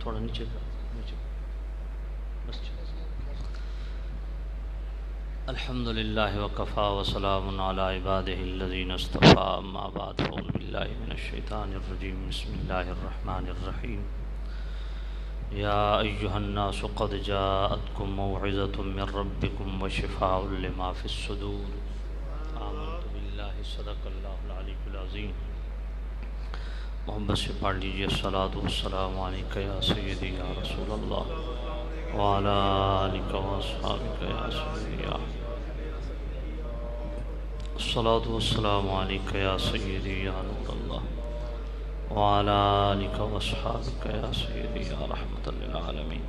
تھوڑا نیچے بس الحمد للہ وکفا وسلام علی عبادہ الذین اصطفیٰ اما بعد فاعوذ باللہ من الشیطان الرجیم بسم اللہ الرحمن الرحیم یا ایہا الناس قد جاءتکم موعظۃ من ربکم وشفاء لما فی الصدور آمنت باللہ صدق اللہ العلی العظیم۔ محبت سے پڑھ لیجیے الصلاۃ والسلام علیک یا سیدی یا رسول اللہ وعلی آلک واصحابک یا سیدی یا الصلاۃ والسلام علیک یا سیدی یا نور اللہ وعلی آلک واصحابک یا سیدی یا رحمۃ للعالمین۔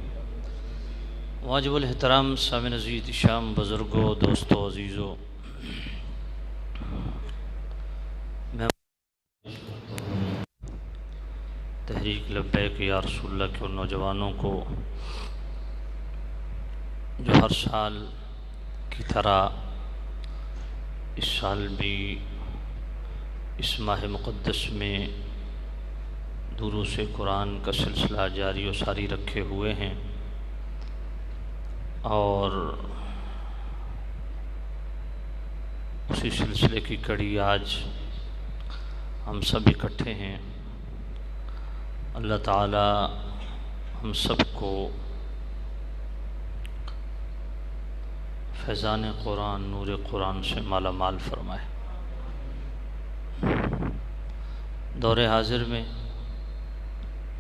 واجب الاحترام سامعین عزیز شام بزرگوں دوستوں عزیزوں، تحریک لبیک یا رسول اللہ کے ان نوجوانوں کو جو ہر سال کی طرح اس سال بھی اس ماہ مقدس میں دروس قرآن کا سلسلہ جاری و ساری رکھے ہوئے ہیں، اور اسی سلسلے کی کڑی آج ہم سب اکٹھے ہیں۔ اللہ تعالی ہم سب کو فیضان قرآن نور قرآن سے مالا مال فرمائے۔ دور حاضر میں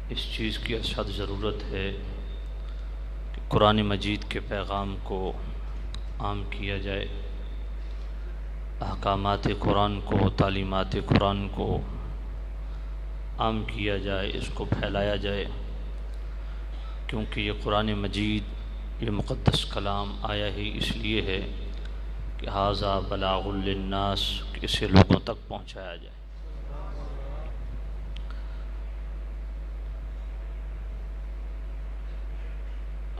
اس چیز کی اشد ضرورت ہے کہ قرآن مجید کے پیغام کو عام کیا جائے، احکامات قرآن کو تعلیمات قرآن کو عام کیا جائے، اس کو پھیلایا جائے، کیونکہ یہ قرآن مجید یہ مقدس کلام آیا ہی اس لیے ہے کہ ھذا بلاغ للناس، کہ اسے لوگوں تک پہنچایا جائے۔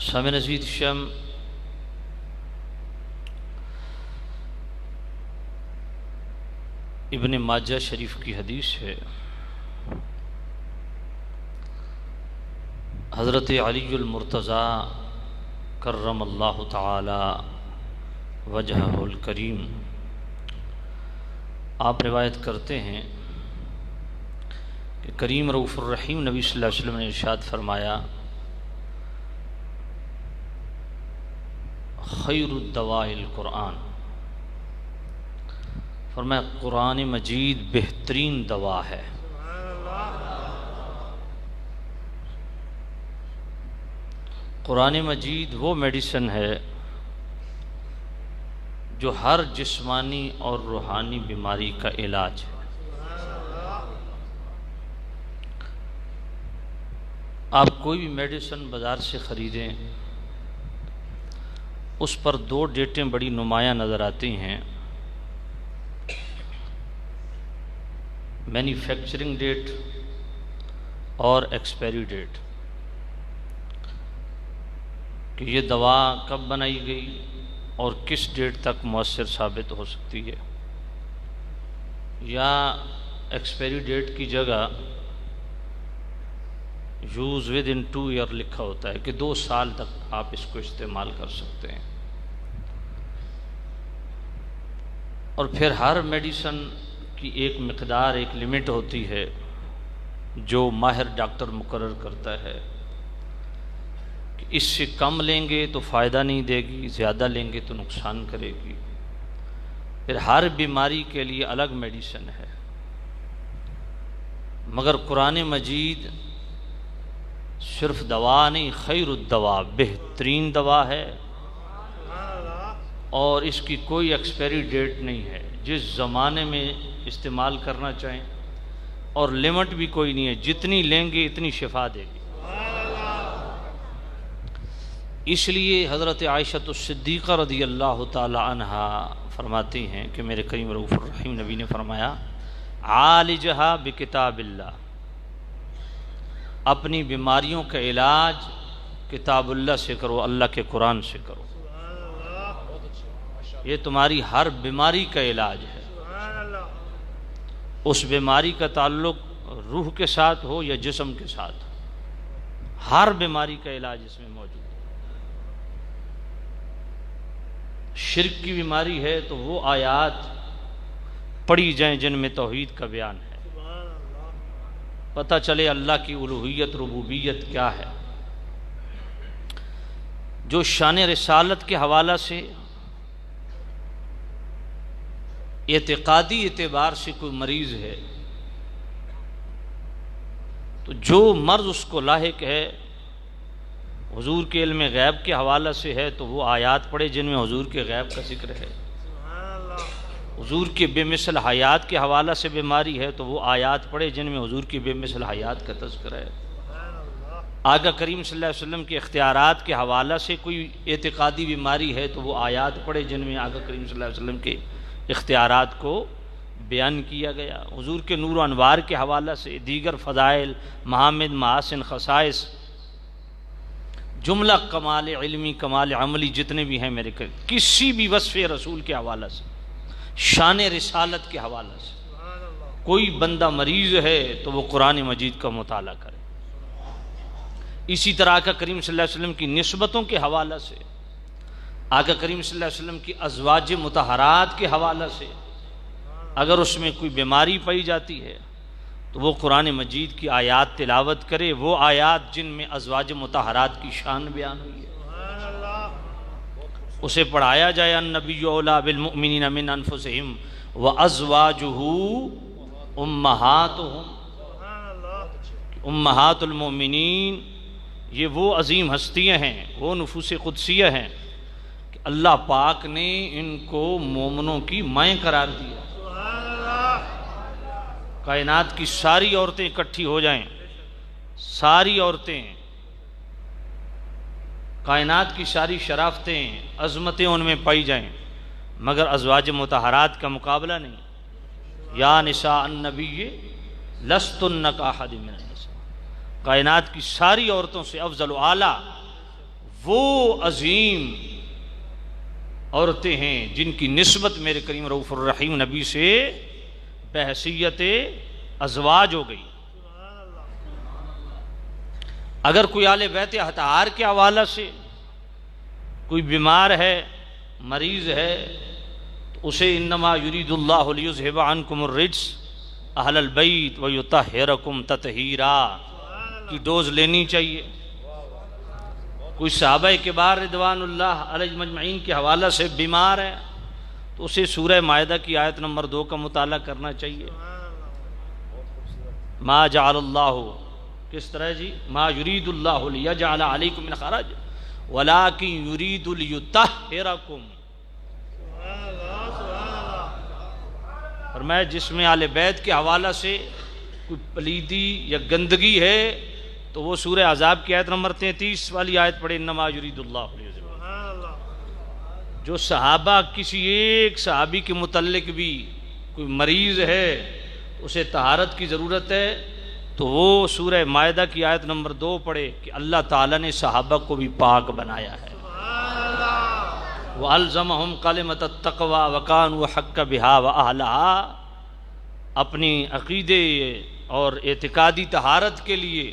سامعین عزیز شام، ابن ماجہ شریف کی حدیث ہے، حضرت علی المرتضیٰ کرم اللہ تعالی وجہہ الکریم آپ روایت کرتے ہیں کہ کریم رؤوف الرحیم نبی صلی اللہ علیہ وسلم نے ارشاد فرمایا، خیر الدواء القرآن، فرمایا قرآن مجید بہترین دوا ہے۔ قرآن مجید وہ میڈیسن ہے جو ہر جسمانی اور روحانی بیماری کا علاج ہے۔ آپ کوئی بھی میڈیسن بازار سے خریدیں، اس پر دو ڈیٹیں بڑی نمایاں نظر آتی ہیں، مینوفیکچرنگ ڈیٹ اور ایکسپائری ڈیٹ، کہ یہ دوا کب بنائی گئی اور کس ڈیٹ تک مؤثر ثابت ہو سکتی ہے، یا ایکسپائری ڈیٹ کی جگہ یوز ود ان 2 ایئر لکھا ہوتا ہے کہ 2 سال تک آپ اس کو استعمال کر سکتے ہیں۔ اور پھر ہر میڈیسن کی ایک مقدار ایک لمٹ ہوتی ہے جو ماہر ڈاکٹر مقرر کرتا ہے کہ اس سے کم لیں گے تو فائدہ نہیں دے گی، زیادہ لیں گے تو نقصان کرے گی۔ پھر ہر بیماری کے لیے الگ میڈیسن ہے، مگر قرآن مجید صرف دوا نہیں، خیر الدوا، بہترین دوا ہے، اور اس کی کوئی ایکسپائری ڈیٹ نہیں ہے، جس زمانے میں استعمال کرنا چاہیں، اور لمٹ بھی کوئی نہیں ہے، جتنی لیں گے اتنی شفا دے گی۔ اس لیے حضرت عائشہ الصدیقہ رضی اللہ تعالی عنہا فرماتی ہیں کہ میرے کریم رؤوف الرحیم نبی نے فرمایا، عالجھا بکتاب اللہ، اپنی بیماریوں کا علاج کتاب اللہ سے کرو، اللہ کے قرآن سے کرو، یہ تمہاری ہر بیماری کا علاج ہے۔ اس بیماری کا تعلق روح کے ساتھ ہو یا جسم کے ساتھ، ہر بیماری کا علاج اس میں موجود ہے۔ شرک کی بیماری ہے تو وہ آیات پڑھی جائیں جن میں توحید کا بیان ہے، پتہ چلے اللہ کی الوہیت ربوبیت کیا ہے۔ جو شان رسالت کے حوالہ سے اعتقادی اعتبار سے کوئی مریض ہے تو جو مرض اس کو لاحق ہے حضور کے علم غیب کے حوالہ سے ہے تو وہ آیات پڑھے جن میں حضور کے غیب کا ذکر ہے۔ حضور کے بے مثل حیات کے حوالہ سے بیماری ہے تو وہ آیات پڑھے جن میں حضور کی بے مثل حیات کا تذکرہ ہے۔ آقا کریم صلی اللہ علیہ وسلم کے اختیارات کے حوالہ سے کوئی اعتقادی بیماری ہے تو وہ آیات پڑھے جن میں آقا کریم صلی اللہ علیہ وسلم کے اختیارات کو بیان کیا گیا۔ حضور کے نور و انوار کے حوالہ سے دیگر فضائل، محامد، محاسن، خصائص، جملہ کمال علمی کمال عملی جتنے بھی ہیں میرے کسی بھی وصف رسول کے حوالہ سے، شان رسالت کے حوالہ سے کوئی بندہ مریض ہے تو وہ قرآن مجید کا مطالعہ کرے۔ اسی طرح آقا کریم صلی اللہ علیہ وسلم کی نسبتوں کے حوالہ سے، آقا کریم صلی اللہ علیہ وسلم کی ازواج مطہرات کے حوالہ سے اگر اس میں کوئی بیماری پائی جاتی ہے تو وہ قرآن مجید کی آیات تلاوت کرے، وہ آیات جن میں ازواج مطہرات کی شان بیان ہوئی ہے اسے پڑھایا جائے۔ النبی اولیٰ بالمؤمنین من انفسہم وازواجہ امہاتہم، امہات المؤمنین یہ وہ عظیم ہستیاں ہیں، وہ نفوس قدسیہ ہیں کہ اللہ پاک نے ان کو مومنوں کی مائیں قرار دیا۔ کائنات کی ساری عورتیں اکٹھی ہو جائیں، ساری عورتیں، کائنات کی ساری شرافتیں، عظمتیں ان میں پائی جائیں، مگر ازواج مطہرات کا مقابلہ نہیں۔ یا نساء النبی لستن کاحد من النساء، کائنات کی ساری عورتوں سے افضل و اعلیٰ وہ عظیم عورتیں ہیں جن کی نسبت میرے کریم رؤوف الرحیم نبی سے بحیثیت ازواج ہو گئی۔ اگر کوئی آل بیت اطہار کے حوالہ سے کوئی بیمار ہے، مریض ہے، تو اسے انما یرید اللہ لیذھب عنکم الرجس اہل البیت ویطہرکم تطہیرا کی ڈوز لینی چاہیے۔ کوئی صحابہ کبار رضوان اللہ علیہ مجمعین کے حوالہ سے بیمار ہے تو اسے سورہ مائدہ کی آیت نمبر 2 کا مطالعہ کرنا چاہیے۔ ما جعل اللہ، کس طرح جی؟ ما یرید اللہ لیجعل علیکم من حرج ولکن یرید لیطہرکم، فرمایا جس میں آل بیت کے حوالہ سے کوئی پلیدی یا گندگی ہے تو وہ سورہ احزاب کی آیت نمبر 33 والی آیت پڑھے، انما یرید اللہ لیذھب۔ جو صحابہ، کسی ایک صحابی کے متعلق بھی کوئی مریض ہے اسے طہارت کی ضرورت ہے تو وہ سورہ مائدہ کی آیت نمبر 2 پڑھے کہ اللہ تعالیٰ نے صحابہ کو بھی پاک بنایا ہے۔ وَأَلْزَمَهُمْ كَلِمَةَ التَّقْوَى وَكَانُوا حَقَّ بِهَا وَأَهْلَهَا، اپنی عقیدے اور اعتقادی طہارت کے لیے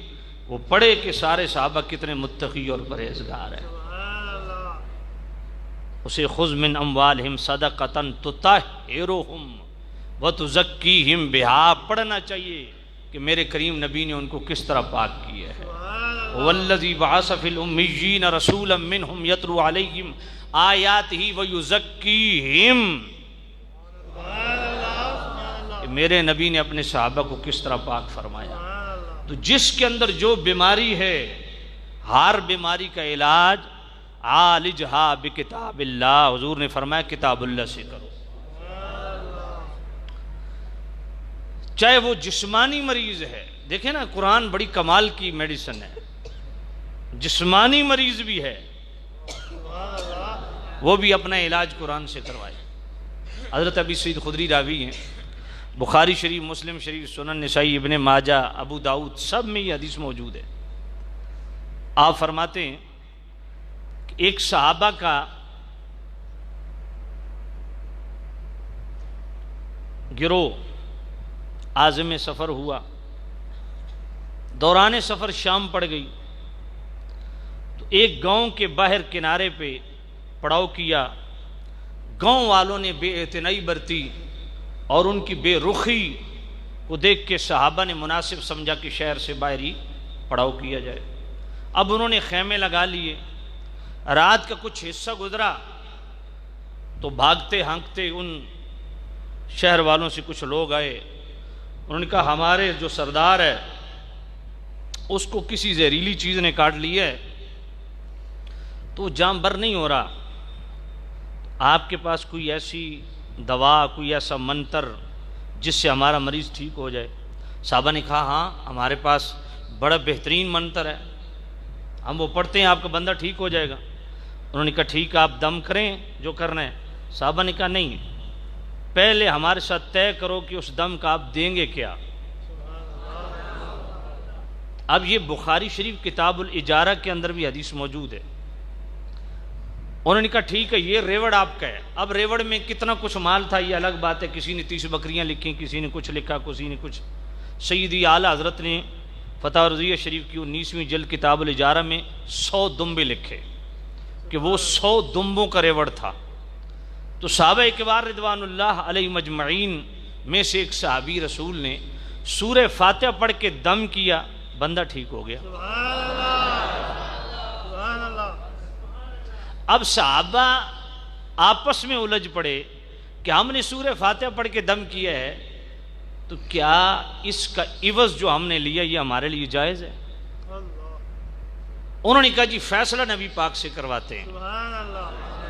وہ پڑھے کہ سارے صحابہ کتنے متقی اور پرہیزگار ہیں۔ اسے خذ من اموالہم صدقۃ تطہرہم وتزکیہم بہا پڑھنا چاہیے کہ میرے کریم نبی نے ان کو کس طرح پاک کیا ہے۔ والذی بعث فی الامیین رسولا منہم یتلو علیہم آیاتہ ویزکیہم، میرے نبی نے اپنے صحابہ کو کس طرح پاک فرمایا۔ تو جس کے اندر جو بیماری ہے، ہر بیماری کا علاج عالجہا بکتاب اللہ، حضور نے فرمایا کتاب اللہ سے کرو۔ چاہے وہ جسمانی مریض ہے، دیکھیں نا قرآن بڑی کمال کی میڈیسن ہے، جسمانی مریض بھی ہے وہ بھی اپنا علاج قرآن سے کروائے۔ حضرت ابی سعید خدری راوی ہیں، بخاری شریف، مسلم شریف، سنن نسائی، ابن ماجہ، ابو داؤد، سب میں یہ حدیث موجود ہے۔ آپ فرماتے ہیں کہ ایک صحابہ کا گروہ عازم سفر ہوا، دوران سفر شام پڑ گئی، ایک گاؤں کے باہر کنارے پہ پڑاؤ کیا، گاؤں والوں نے بے اعتنائی برتی اور ان کی بے رخی کو دیکھ کے صحابہ نے مناسب سمجھا کہ شہر سے باہر ہی پڑاؤ کیا جائے۔ اب انہوں نے خیمے لگا لیے، رات کا کچھ حصہ گزرا تو بھاگتے ہانکتے ان شہر والوں سے کچھ لوگ آئے، انہوں نے کہا ہمارے جو سردار ہے اس کو کسی زہریلی چیز نے کاٹ لیا ہے تو جان بر نہیں ہو رہا، آپ کے پاس کوئی ایسی دوا، کوئی ایسا منتر جس سے ہمارا مریض ٹھیک ہو جائے؟ صحابہ نے کہا ہاں ہمارے پاس بڑا بہترین منتر ہے، ہم وہ پڑھتے ہیں آپ کا بندہ ٹھیک ہو جائے گا۔ انہوں نے کہا ٹھیک ہے آپ دم کریں جو کرنا ہے۔ صحابہ نے کہا نہیں، پہلے ہمارے ساتھ طے کرو کہ اس دم کا آپ دیں گے کیا۔ اب یہ بخاری شریف کتاب الاجارہ کے اندر بھی حدیث موجود ہے۔ انہوں نے کہا ٹھیک ہے یہ ریوڑ آپ کا ہے۔ اب ریوڑ میں کتنا کچھ مال تھا یہ الگ بات ہے، کسی نے 30 بکریاں لکھی، کسی نے کچھ لکھا، کسی نے کچھ۔ سیدی اعلیٰ حضرت نے فتح رضیہ شریف کی 19ویں جلد کتاب الاجارہ میں 100 دمبے لکھے کہ وہ 100 دمبوں کا ریوڑ تھا۔ تو صحابہ کبار رضوان اللہ علیہ مجمعین میں سے ایک صحابی رسول نے سورہ فاتحہ پڑھ کے دم کیا، بندہ ٹھیک ہو گیا۔ اب صحابہ آپس میں الجھ پڑے کہ ہم نے سورہ فاتحہ پڑھ کے دم کیا ہے تو کیا اس کا عوض جو ہم نے لیا یہ ہمارے لیے جائز ہے؟ انہوں نے کہا جی فیصلہ نبی پاک سے کرواتے ہیں۔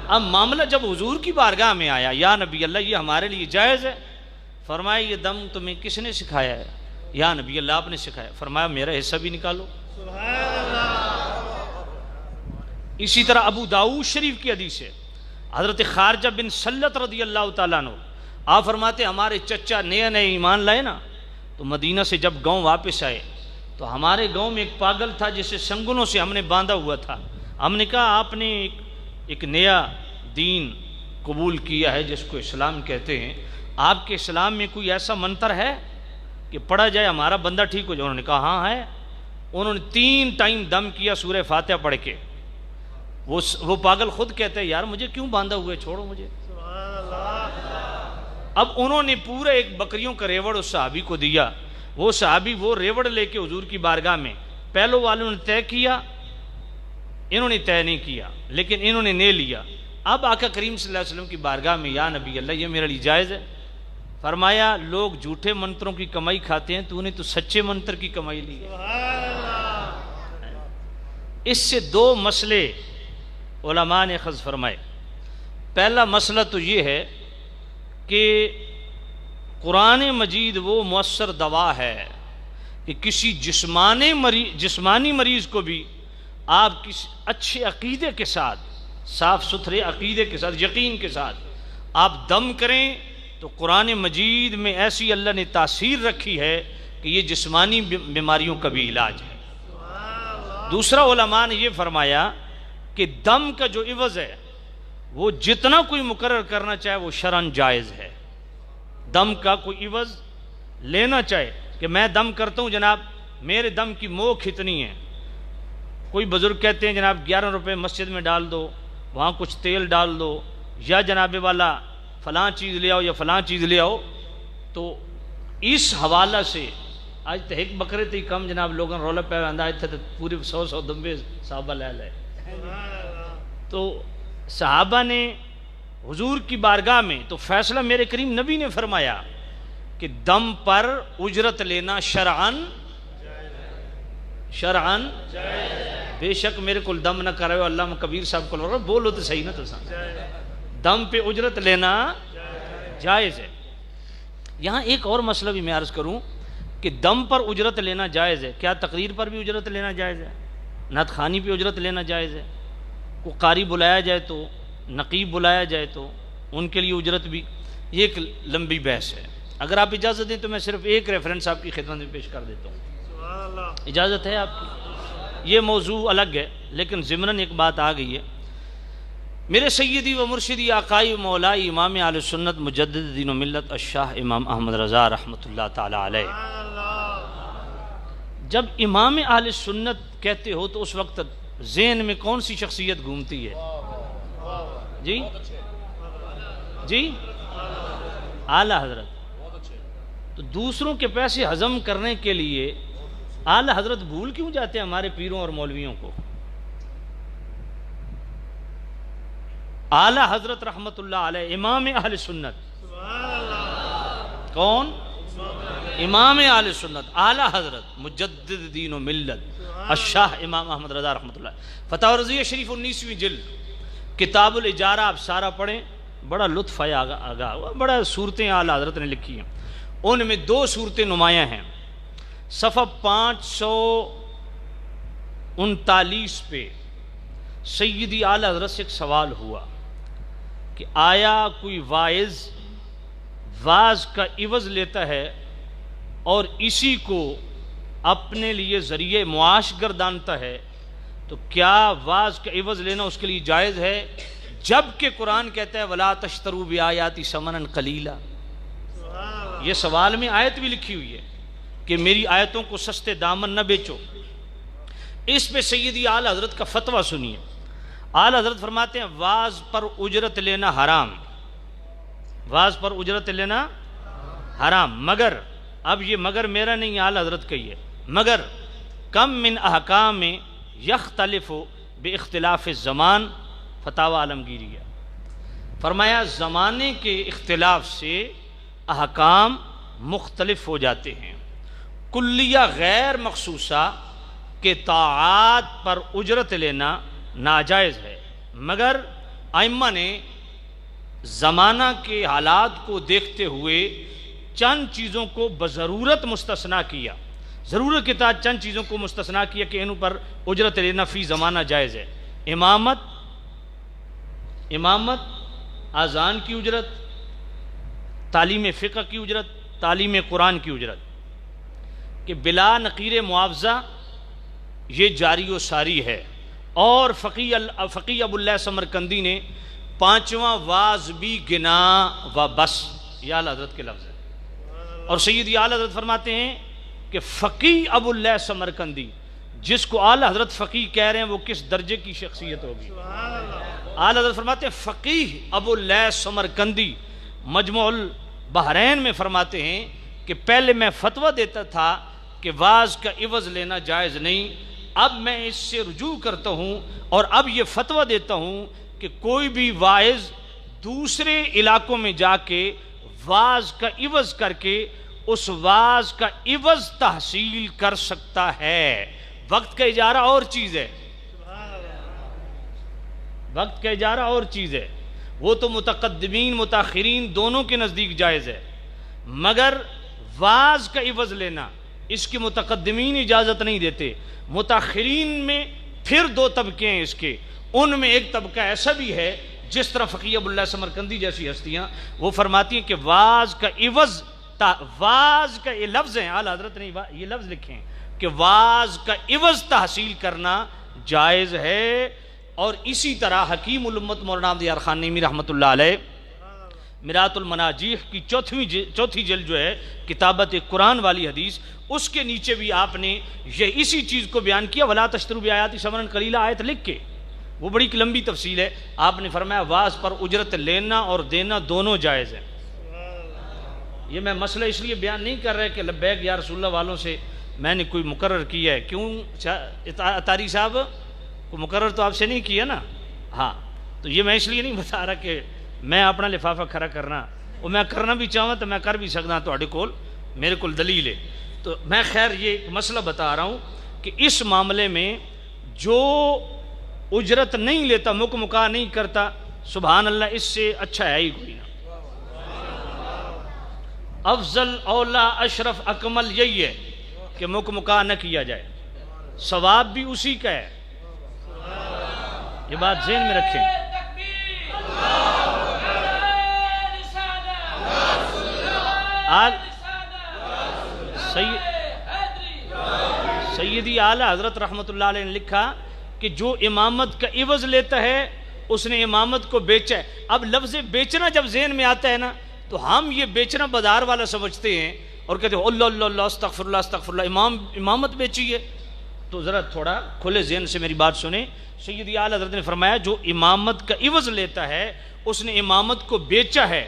اب معاملہ جب حضور کی بارگاہ میں آیا، یا نبی اللہ یہ ہمارے لیے جائز ہے، فرمایا یہ دم تمہیں کس نے سکھایا ہے؟ یا نبی اللہ آپ نے سکھایا۔ فرمایا میرا حصہ بھی نکالو۔ اسی طرح ابو داؤد شریف کی حدیث ہے، حضرت خارجہ بن سلت رضی اللہ تعالیٰ عنہ آپ فرماتے ہمارے چچا نئے نئے ایمان لائے نا تو مدینہ سے جب گاؤں واپس آئے تو ہمارے گاؤں میں ایک پاگل تھا جسے سنگنوں سے ہم نے باندھا ہوا تھا۔ ہم نے کہا آپ نے ایک نیا دین قبول کیا ہے جس کو اسلام کہتے ہیں، آپ کے اسلام میں کوئی ایسا منتر ہے کہ پڑھا جائے ہمارا بندہ ٹھیک ہو جائے؟ انہوں نے کہا ہاں ہے۔ انہوں نے 3 ٹائم دم کیا سورہ فاتحہ پڑھ کے۔ وہ پاگل خود کہتے ہیں یار مجھے کیوں باندھا ہوا ہے، چھوڑو مجھے۔ اب انہوں نے پورا ایک بکریوں کا ریوڑ اس صحابی کو دیا، وہ صحابی وہ ریوڑ لے کے حضور کی بارگاہ میں، پہلو والوں نے طے کیا، انہوں نے طے نہیں کیا لیکن انہوں نے لیا۔ اب آقا کریم صلی اللہ علیہ وسلم کی بارگاہ میں یا نبی اللہ یہ میرے لیے جائز ہے؟ فرمایا لوگ جھوٹے منتروں کی کمائی کھاتے ہیں، تو نے تو سچے منتر کی کمائی لی ہے۔ اس سے 2 مسئلے علماء نے اخذ فرمائے۔ پہلا مسئلہ تو یہ ہے کہ قرآن مجید وہ مؤثر دوا ہے کہ کسی جسمانی مریض کو بھی آپ کسی اچھے عقیدے کے ساتھ، صاف ستھرے عقیدے کے ساتھ، یقین کے ساتھ آپ دم کریں تو قرآن مجید میں ایسی اللہ نے تاثیر رکھی ہے کہ یہ جسمانی بیماریوں کا بھی علاج ہے۔ دوسرا علماء نے یہ فرمایا کہ دم کا جو عوض ہے وہ جتنا کوئی مقرر کرنا چاہے وہ شرعاً جائز ہے۔ دم کا کوئی عوض لینا چاہے کہ میں دم کرتا ہوں جناب میرے دم کی موک اتنی ہے، کوئی بزرگ کہتے ہیں جناب 11 روپے مسجد میں ڈال دو، وہاں کچھ تیل ڈال دو، یا جناب والا فلاں چیز لے آؤ یا فلاں چیز لے آؤ، تو اس حوالہ سے آج تو ایک بکرے تھی کم جناب لوگوں رولا پہ انداز تھا تو پورے 100 دمبے صحابہ لے لائے۔ تو صحابہ نے حضور کی بارگاہ میں تو فیصلہ میرے کریم نبی نے فرمایا کہ دم پر اجرت لینا شرعاً بے شک میرے کو دم نہ کرے علامہ کبیر صاحب کو بولو تو صحیح نا، تو دم پہ اجرت لینا جائز ہے۔ یہاں ایک اور مسئلہ بھی میں عرض کروں کہ دم پر اجرت لینا جائز ہے، کیا تقریر پر بھی اجرت لینا جائز ہے؟ نعت خوانی پہ اجرت لینا جائز ہے؟ کو قاری بلایا جائے تو، نقیب بلایا جائے تو ان کے لیے اجرت بھی، یہ ایک لمبی بحث ہے۔ اگر آپ اجازت دیں تو میں صرف ایک ریفرنس آپ کی خدمت میں پیش کر دیتا ہوں، اجازت ہے آپ کی؟ یہ موضوع الگ ہے لیکن ضمناً ایک بات آ گئی ہے۔ میرے سیدی و مرشدی آقائی و مولائی امام اہل سنت مجدد دین و ملت الشاہ امام احمد رضا رحمۃ اللہ تعالی علیہ، جب امام اہل سنت کہتے ہو تو اس وقت ذہن میں کون سی شخصیت گھومتی ہے؟ جی جی اعلی حضرت. تو دوسروں کے پیسے ہضم کرنے کے لیے اعلی حضرت بھول کیوں جاتے ہیں ہمارے پیروں اور مولویوں کو؟ اعلی حضرت رحمت اللہ علیہ امام اہل سنت. کون؟ امام اہل سنت اعلی حضرت مجدد دین و ملت الشاہ امام احمد رضا رحمت اللہ. فتح رضیہ شریف 19ویں جلد کتاب الاجارہ آپ سارا پڑھیں, بڑا لطف ہے آگاہ, بڑا صورتیں اعلی حضرت نے لکھی ہیں. ان میں 2 صورتیں نمایاں ہیں. صفحہ 539 پہ سیدی اعلی حضرت سے ایک سوال ہوا کہ آیا کوئی واعظ کا عوض لیتا ہے اور اسی کو اپنے لیے ذریعہ معاش گردانتا ہے, تو کیا واعظ کا عوض لینا اس کے لیے جائز ہے؟ جبکہ قرآن کہتا ہے وَلَا تَشْتَرُوا بِآيَاتِ ثَمَنًا قَلِيلًا. یہ سوال میں آیت بھی لکھی ہوئی ہے کہ میری آیتوں کو سستے دامن نہ بیچو. اس پہ سیدی اعلی حضرت کا فتویٰ سنیے. اعلی حضرت فرماتے ہیں واعظ پر اجرت لینا حرام, واعظ پر اجرت لینا حرام, مگر اب یہ مگر میرا نہیں, اعلی حضرت کا ہی ہے, مگر کم من احکام یختلف باختلاف الزمان. فتاوی عالمگیریہ. فرمایا زمانے کے اختلاف سے احکام مختلف ہو جاتے ہیں. کلیہ غیر مخصوصہ کے طاعات پر اجرت لینا ناجائز ہے, مگر ائمہ نے زمانہ کے حالات کو دیکھتے ہوئے چند چیزوں کو بضرورت مستثنیٰ کیا. ضرورت کے تحت چند چیزوں کو مستثنیٰ کیا کہ ان پر اجرت لینا فی زمانہ جائز ہے. امامت, اذان کی اجرت, تعلیم فقہ کی اجرت, تعلیم قرآن کی اجرت, کہ بلا نقیر معاوضہ یہ جاری و ساری ہے. اور فقی ابو اللہ سمرقندی نے 5واں واعظ بھی گنا و بس, یہ اعلی حضرت کے لفظ ہے. اور سیدی اعلی حضرت فرماتے ہیں کہ فقی ابو اللہ سمرقندی, جس کو اعلی حضرت فقی کہہ رہے ہیں, وہ کس درجے کی شخصیت ہوگی؟ اعلی حضرت فرماتے ہیں فقیہ ابو اللہ سمرقندی مجموع البحرین میں فرماتے ہیں کہ پہلے میں فتویٰ دیتا تھا کہ واعظ کا عوض لینا جائز نہیں, اب میں اس سے رجوع کرتا ہوں اور اب یہ فتویٰ دیتا ہوں کہ کوئی بھی واعظ دوسرے علاقوں میں جا کے واعظ کا عوض کر کے اس واعظ کا عوض تحصیل کر سکتا ہے. وقت کا اجارہ اور چیز ہے, وقت کا اجارہ اور چیز ہے, وہ تو متقدمین متاخرین دونوں کے نزدیک جائز ہے, مگر واعظ کا عوض لینا اس کی متقدمین اجازت نہیں دیتے. متاخرین میں پھر 2 طبقے ہیں اس کے. ان میں ایک طبقہ ایسا بھی ہے جس طرح فقیہ ابو اللہ سمرقندی جیسی ہستیاں, وہ فرماتی ہیں کہ واعظ کا عوض, واعظ کا یہ لفظ ہے, اعلی حضرت نے یہ لفظ لکھے ہیں کہ واعظ کا عوض تحصیل کرنا جائز ہے. اور اسی طرح حکیم الامت مولانا عبد یار خان نیمی رحمۃ اللہ علیہ مرات المناجیح کی چوتھی جلد جو ہے کتابت قرآن والی حدیث, اس کے نیچے بھی آپ نے یہ اسی چیز کو بیان کیا, ولا تشتروا بآیاتی ثمنا قلیلا آیت لکھ کے. وہ بڑی لمبی تفصیل ہے. آپ نے فرمایا واعظ پر اجرت لینا اور دینا دونوں جائز ہیں. یہ میں مسئلہ اس لیے بیان نہیں کر رہا کہ لبیک یا رسول اللہ والوں سے میں نے کوئی مقرر کیا ہے. کیوں اطاری صاحب کو مقرر تو آپ سے نہیں کیا نا, ہاں, تو یہ میں اس لیے نہیں بتا رہا کہ میں اپنا لفافہ کھڑا کرنا, وہ میں کرنا بھی چاہوں تو میں کر بھی سکتا, تھوڑے کول میرے کول دلیل ہے. تو میں خیر یہ ایک مسئلہ بتا رہا ہوں کہ اس معاملے میں جو اجرت نہیں لیتا, مکا نہیں کرتا, سبحان اللہ, اس سے اچھا ہے ہی کوئی نہ. افضل اولا اشرف اکمل یہی ہے کہ مکا نہ کیا جائے, ثواب بھی اسی کا ہے. یہ بات ذہن میں رکھیں. سیدی اعلی حضرت رحمت اللہ علیہ نے لکھا کہ جو امامت کا عوض لیتا ہے اس نے امامت کو بیچا ہے. اب لفظ بیچنا جب ذہن میں آتا ہے نا, تو ہم یہ بیچنا بازار والا سمجھتے ہیں اور کہتے ہیں اللہ اللہ اللہ استغفر اللہ استغفر اللہ, امامت بیچی ہے. تو ذرا تھوڑا کھلے ذہن سے میری بات سنیں. سیدی اعلیٰ حضرت نے فرمایا جو امامت کا عوض لیتا ہے اس نے امامت کو بیچا ہے.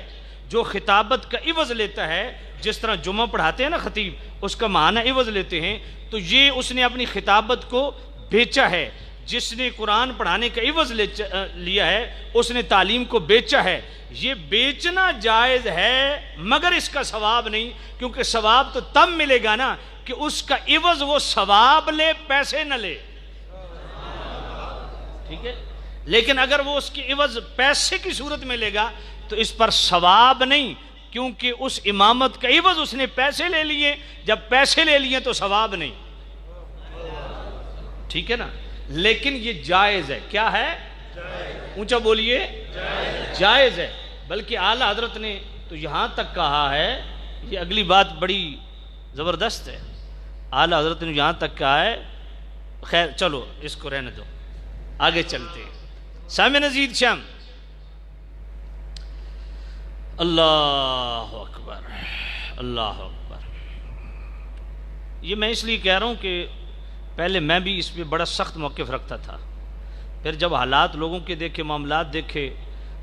جو خطابت کا عوض لیتا ہے، جس طرح جمعہ پڑھاتے ہیں نا خطیب، اس کا معنی عوض لیتے ہیں، تو یہ اس نے اپنی خطابت کو بیچا ہے. جس نے قرآن پڑھانے کا عوض لیا ہے اس نے تعلیم کو بیچا ہے. یہ بیچنا جائز ہے مگر اس کا ثواب نہیں، کیونکہ ثواب تو تب ملے گا نا کہ اس کا عوض وہ ثواب لے، پیسے نہ لے. ٹھیک ہے، لیکن اگر وہ اس کی عوض پیسے کی صورت میں لے گا تو اس پر ثواب نہیں، کیونکہ اس امامت کا عوض اس نے پیسے لے لیے. جب پیسے لے لیے تو ثواب نہیں. ٹھیک ہے نا، لیکن یہ جائز ہے. کیا ہے؟ اونچا بولیے. جائز ہے. بلکہ اعلیٰ حضرت نے تو یہاں تک کہا ہے، یہ اگلی بات بڑی زبردست ہے. اعلیٰ حضرت نے یہاں تک کہا ہے، خیر چلو اس کو رہنے دو، آگے چلتے ہیں. سامع نزید شام. اللہ اکبر، اللہ اکبر. یہ میں اس لیے کہہ رہا ہوں کہ پہلے میں بھی اس پہ بڑا سخت موقف رکھتا تھا، پھر جب حالات لوگوں کے دیکھے، معاملات دیکھے،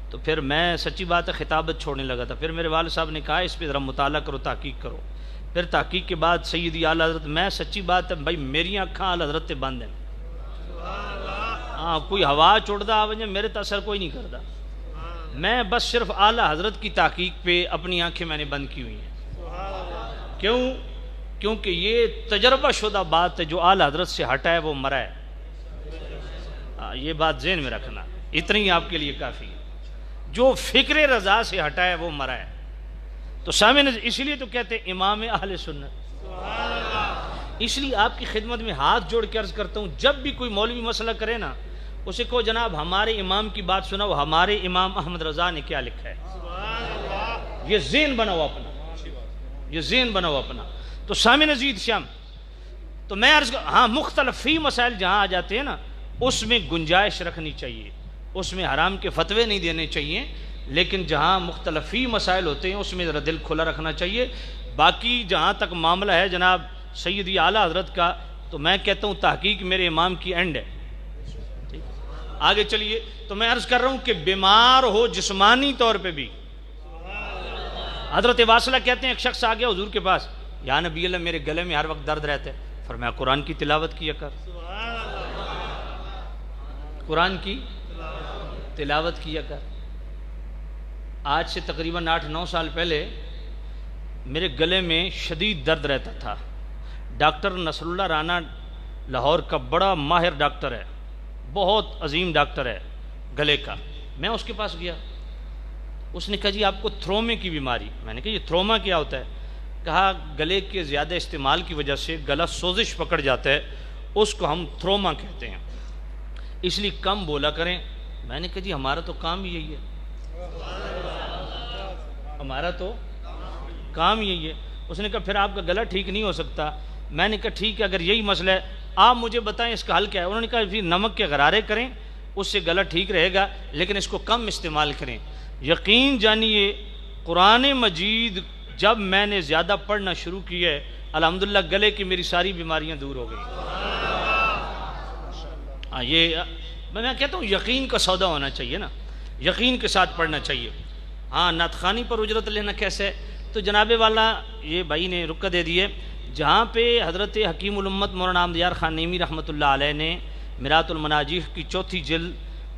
تو پھر میں سچی بات ہے خطابت چھوڑنے لگا تھا. پھر میرے والد صاحب نے کہا اس پہ ذرا مطالعہ کرو، تحقیق کرو. پھر تحقیق کے بعد سیدی اعلیٰ حضرت، میں سچی بات ہے بھائی میری آنکھاں اعلیٰ حضرت تے بند ہیں. ہاں کوئی ہوا چڑھتا آوجے میرے تاثر کوئی نہیں کرتا. میں بس صرف اعلیٰ حضرت کی تحقیق پہ اپنی آنکھیں میں نے بند کی ہوئی ہیں. کیوں؟ کیونکہ یہ تجربہ شدہ بات ہے، جو اعلیٰ حضرت سے ہٹا ہے وہ مرا ہے. یہ بات ذہن میں رکھنا، اتنی آپ کے لیے کافی ہے. جو فکر رضا سے ہٹا ہے وہ مرا ہے. تو سامنے اسی لیے تو کہتے ہیں امام اہل سنت. اس لیے آپ کی خدمت میں ہاتھ جوڑ کے عرض کرتا ہوں، جب بھی کوئی مولوی مسئلہ کرے نا، اسے کہو جناب ہمارے امام کی بات سناؤ، ہمارے امام احمد رضا نے کیا لکھا ہے. یہ ذہن بناؤ اپنا، یہ ذہن بناؤ اپنا. تو سامع نزید شام، تو میں عرض ہاں مختلفی مسائل جہاں آ جاتے ہیں نا، اس میں گنجائش رکھنی چاہیے، اس میں حرام کے فتوے نہیں دینے چاہیے. لیکن جہاں مختلفی مسائل ہوتے ہیں اس میں ذرا دل کھلا رکھنا چاہیے. باقی جہاں تک معاملہ ہے جناب سیدی اعلیٰ حضرت کا، تو میں کہتا ہوں تحقیق میرے امام کی اینڈ ہے. آگے چلیے. تو میں عرض کر رہا ہوں کہ بیمار ہو جسمانی طور پہ بھی، حضرت واصلہ کہتے ہیں ایک شخص آ گیا حضور کے پاس، یا نبی اللہ میرے گلے میں ہر وقت درد رہتا ہے. فرمایا قرآن کی تلاوت کیا کر، قرآن کی تلاوت کیا کر. آج سے تقریباً 8-9 سال پہلے میرے گلے میں شدید درد رہتا تھا. ڈاکٹر نصر اللہ رانا لاہور کا بڑا ماہر ڈاکٹر ہے، بہت عظیم ڈاکٹر ہے گلے کا. میں اس کے پاس گیا، اس نے کہا جی آپ کو تھرومے کی بیماری. میں نے کہا یہ تھروما کیا ہوتا ہے؟ کہا گلے کے زیادہ استعمال کی وجہ سے گلا سوزش پکڑ جاتا ہے، اس کو ہم تھروما کہتے ہیں، اس لیے کم بولا کریں. میں نے کہا جی ہمارا تو کام یہی ہے، ہمارا تو کام یہی ہے. اس نے کہا پھر آپ کا گلا ٹھیک نہیں ہو سکتا. میں نے کہا ٹھیک ہے، اگر یہی مسئلہ ہے آپ مجھے بتائیں اس کا حل کیا ہے. انہوں نے کہا پھر نمک کے غرارے کریں، اس سے گلا ٹھیک رہے گا، لیکن اس کو کم استعمال کریں. یقین جانیے قرآن مجید جب میں نے زیادہ پڑھنا شروع کی ہے، الحمدللہ گلے کی میری ساری بیماریاں دور ہو گئی. یہ میں کہتا ہوں یقین کا سودا ہونا چاہیے نا، یقین کے ساتھ پڑھنا چاہیے. ہاں نعت خوانی پر اجرت لینا کیسے؟ تو جناب والا یہ بھائی نے رکا دے دیے، جہاں پہ حضرت حکیم الامت مولانا احمد یار خان نیمی رحمۃ اللہ علیہ نے میرات المناجیح کی 4 جلد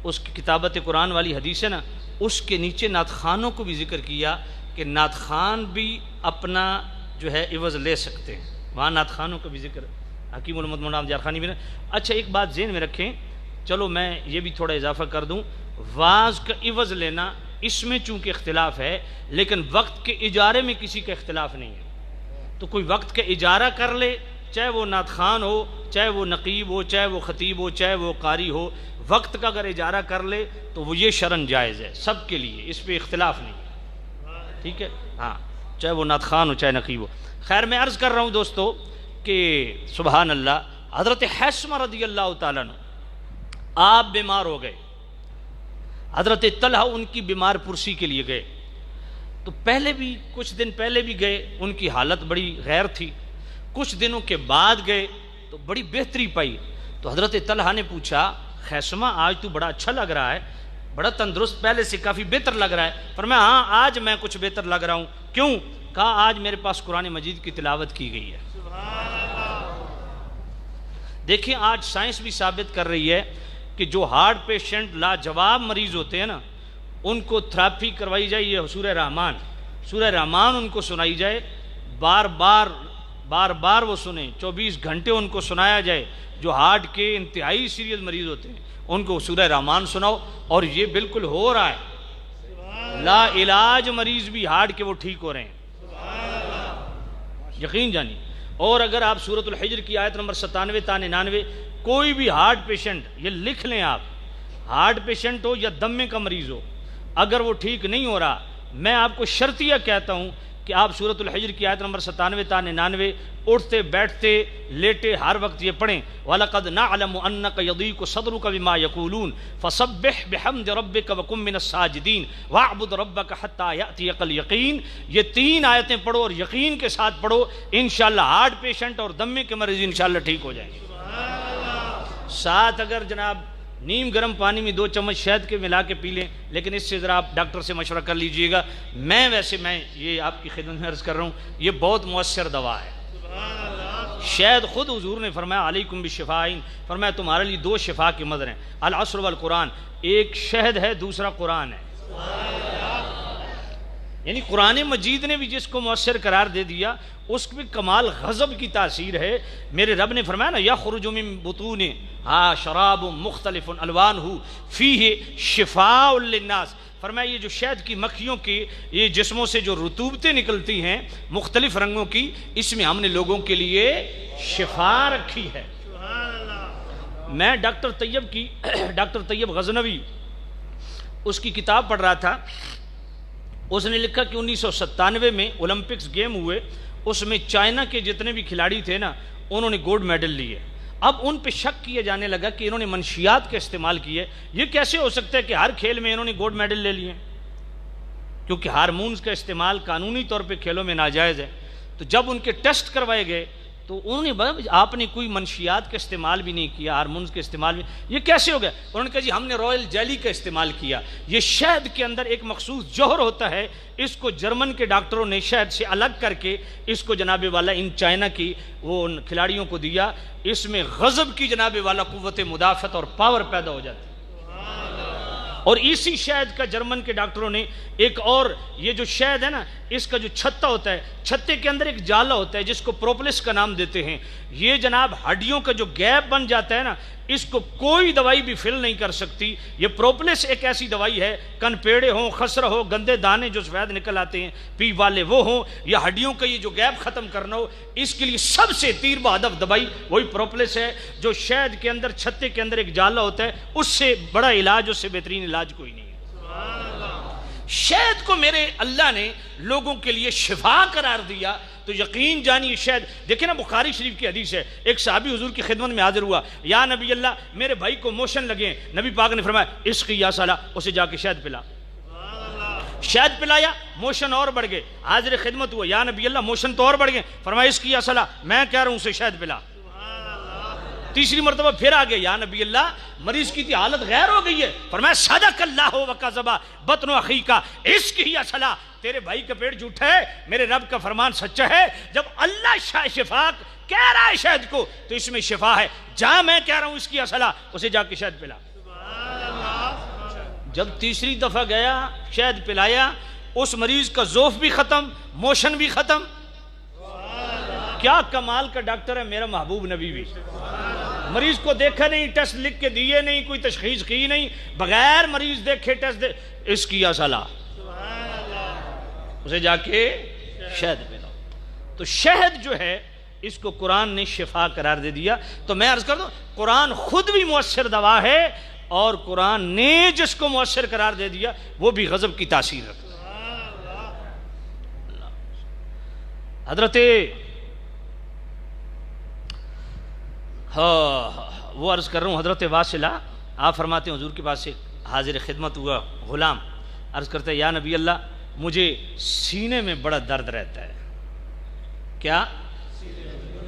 اس کی کتابت قرآن والی حدیث ہے نا، اس کے نیچے نعت خوانوں کو بھی ذکر کیا کہ نعت خوان بھی اپنا جو ہے عوض لے سکتے ہیں. وہاں نعت خوانوں کا بھی ذکر حکیم الامت مولانا احمد یار خان نیمی نے. اچھا ایک بات ذہن میں رکھیں، چلو میں یہ بھی تھوڑا اضافہ کر دوں، واز کا عوض لینا اس میں چونکہ اختلاف ہے، لیکن وقت کے اجارے میں کسی کا اختلاف نہیں ہے. تو کوئی وقت کا اجارہ کر لے، چاہے وہ نعت خوان ہو، چاہے وہ نقیب ہو، چاہے وہ خطیب ہو، چاہے وہ قاری ہو، وقت کا اگر اجارہ کر لے تو وہ یہ شرعاً جائز ہے سب کے لیے، اس پہ اختلاف نہیں. ٹھیک ہے، ہاں چاہے وہ نعت خوان ہو چاہے نقیب ہو. خیر میں عرض کر رہا ہوں دوستو کہ سبحان اللہ، حضرت حیثمہ رضی اللہ تعالیٰ عنہ آپ بیمار ہو گئے. حضرت طلحہ ان کی بیمار پرسی کے لیے گئے، تو پہلے بھی کچھ دن پہلے بھی گئے، ان کی حالت بڑی غیر تھی. کچھ دنوں کے بعد گئے تو بڑی بہتری پائی. تو حضرت طلحہ نے پوچھا خیسمہ آج تو بڑا اچھا لگ رہا ہے, بڑا تندرست, پہلے سے کافی بہتر لگ رہا ہے. فرمایا ہاں آج میں کچھ بہتر لگ رہا ہوں. کیوں؟ کہا آج میرے پاس قرآن مجید کی تلاوت کی گئی ہے. دیکھیں آج سائنس بھی ثابت کر رہی ہے کہ جو ہارٹ پیشنٹ لاجواب مریض ہوتے ہیں نا, ان کو تھراپی کروائی جائے, یہ سورہ رحمان ان کو سنائی جائے, بار بار وہ سنیں, 24 گھنٹے ان کو سنایا جائے. جو ہارٹ کے انتہائی سیریس مریض ہوتے ہیں ان کو سورہ رحمان سناؤ, اور یہ بالکل ہو رہا ہے. لا علاج مریض بھی ہارٹ کے وہ ٹھیک ہو رہے ہیں, یقین جانی. اور اگر آپ سورۃ الحجر کی آیت نمبر 97 تا 99, کوئی بھی ہارٹ پیشنٹ, یہ لکھ لیں آپ, ہارٹ پیشنٹ ہو یا دمے کا مریض ہو, اگر وہ ٹھیک نہیں ہو رہا, میں آپ کو شرطیہ کہتا ہوں کہ آپ سورۃ الحجر کی آیت نمبر 97 تا 99 اٹھتے بیٹھتے لیٹے ہر وقت یہ پڑھیں. وَلَقَدْ نَعْلَمُ أَنَّكَ يَضِيقُ صَدْرُكَ بِمَا يَقُولُونَ فَسَبِّحْ بِحَمْدِ رَبِّكَ وَكُن مِّنَ السَّاجِدِينَ وَاعْبُدْ رَبَّكَ حَتَّى يَأْتِيَكَ الْيَقِينُ. یہ 3 آیتیں پڑھو اور یقین کے ساتھ پڑھو, انشاءاللہ ہارٹ پیشنٹ اور دمے کے مریض انشاءاللہ ٹھیک ہو جائیں گے. ساتھ اگر جناب نیم گرم پانی میں 2 چمچ شہد کے ملا کے پی لیں, لیکن اس سے ذرا آپ ڈاکٹر سے مشورہ کر لیجئے گا. میں یہ آپ کی خدمت میں عرض کر رہا ہوں, یہ بہت مؤثر دوا ہے. شہد خود حضور نے فرمایا علیکم بالشفاءین, فرمایا تمہارے لیے 2 شفا کے مدر ہیں, العصر والقرآن. ایک شہد ہے, دوسرا قرآن ہے. یعنی قرآن مجید نے بھی جس کو مؤثر قرار دے دیا, اس میں کمال غضب کی تاثیر ہے. میرے رب نے فرمایا نا یخرج من بطونہا شراب مختلف الوانہ فیہ شفاء للناس. فرمایا یہ جو شہد کی مکھیوں کی یہ جسموں سے جو رطوبتیں نکلتی ہیں مختلف رنگوں کی, اس میں ہم نے لوگوں کے لیے شفا رکھی ہے. میں ڈاکٹر طیب غزنوی اس کی کتاب پڑھ رہا تھا. اس نے لکھا کہ 1997 میں اولمپکس گیم ہوئے, اس میں چائنا کے جتنے بھی کھلاڑی تھے نا, انہوں نے گولڈ میڈل لیے. اب ان پہ شک کیا جانے لگا کہ انہوں نے منشیات کا استعمال کیے. یہ کیسے ہو سکتا ہے کہ ہر کھیل میں انہوں نے گولڈ میڈل لے لیے؟ کیونکہ ہارمونز کا استعمال قانونی طور پہ کھیلوں میں ناجائز ہے. تو جب ان کے ٹیسٹ کروائے گئے تو انہوں نے بولا آپ نے کوئی منشیات کا استعمال بھی نہیں کیا, ہارمونز کے استعمال بھی, یہ کیسے ہو گیا؟ انہوں نے کہا جی ہم نے رائل جیلی کا استعمال کیا. یہ شہد کے اندر ایک مخصوص جوہر ہوتا ہے, اس کو جرمن کے ڈاکٹروں نے شہد سے الگ کر کے اس کو جناب والا ان چائنا کی وہ ان کھلاڑیوں کو دیا. اس میں غضب کی جناب والا قوت مدافعت اور پاور پیدا ہو جاتی ہے. اور اسی شہد کا جرمن کے ڈاکٹروں نے ایک اور, یہ جو شہد ہے نا, اس کا جو چھتا ہوتا ہے, چھتے کے اندر ایک جالا ہوتا ہے جس کو پروپلس کا نام دیتے ہیں. یہ جناب ہڈیوں کا جو گیپ بن جاتا ہے نا, اس کو کوئی دوائی بھی فل نہیں کر سکتی. یہ پروپلس ایک ایسی دوائی ہے, کن پیڑے ہوں, خسرہ ہو, گندے دانے جو سفید نکل آتے ہیں پی والے وہ ہوں, یا ہڈیوں کا یہ جو گیپ ختم کرنا ہو, اس کے لیے سب سے تیر بہدف دوائی وہی پروپلس ہے. جو شہد کے اندر چھتے کے اندر ایک جالا ہوتا ہے, اس سے بڑا علاج, اس سے بہترین علاج کوئی نہیں ہے. شہد کو میرے اللہ نے لوگوں کے لیے شفا قرار دیا. تو یقین جانیے شہد, دیکھیں نا بخاری شریف کی حدیث ہے, ایک صحابی حضور کی خدمت میں حاضر ہوا, یا نبی اللہ میرے بھائی کو موشن لگے. نبی پاک نے فرمایا عشق یا صلاح, اسے جا کے شہد پلا. شہد پلایا, موشن اور بڑھ گئے. حاضر خدمت ہوا, یا نبی اللہ موشن تو اور بڑھ گئے. فرمایا عشق یا صلاح, میں کہہ رہا ہوں اسے شہد پلا. تیسری مرتبہ پھر آ گئے, یا نبی اللہ مریض کی تھی حالت غیر ہو گئی ہے. فرمایا صدق اللہ وکذب بطن اخیک عشق ہی اصلا, تیرے بھائی کا پیٹ جھوٹا ہے, میرے رب کا فرمان سچا ہے. جب اللہ شفا کہہ رہا ہے شہد کو تو اس میں شفا ہے. جہاں میں کہہ رہا ہوں اس کی اصلا, اسے جا کے شہد پلا. جب تیسری دفعہ گیا شہد پلایا, اس مریض کا ذوف بھی ختم, موشن بھی ختم. کیا کمال کا ڈاکٹر ہے میرا محبوب نبی بھی. مریض کو دیکھا نہیں, ٹیسٹ لکھ کے دیے نہیں, کوئی تشخیص کی نہیں, بغیر مریض دیکھے ٹیسٹ اس کی صلاح, اسے جا کے شہد پلاؤ. تو شہد جو ہے اس کو قرآن نے شفا قرار دے دیا. تو میں عرض کر دوں, قرآن خود بھی مؤثر دوا ہے, اور قرآن نے جس کو مؤثر قرار دے دیا وہ بھی غضب کی تاثیر رکھتا ہے. حضرت وہ عرض کر رہا ہوں, حضرت واصلہ آپ فرماتے ہیں حضور کے پاس ایک حاضر خدمت ہوا غلام, عرض کرتا ہے یا نبی اللہ مجھے سینے میں بڑا درد رہتا ہے. کیا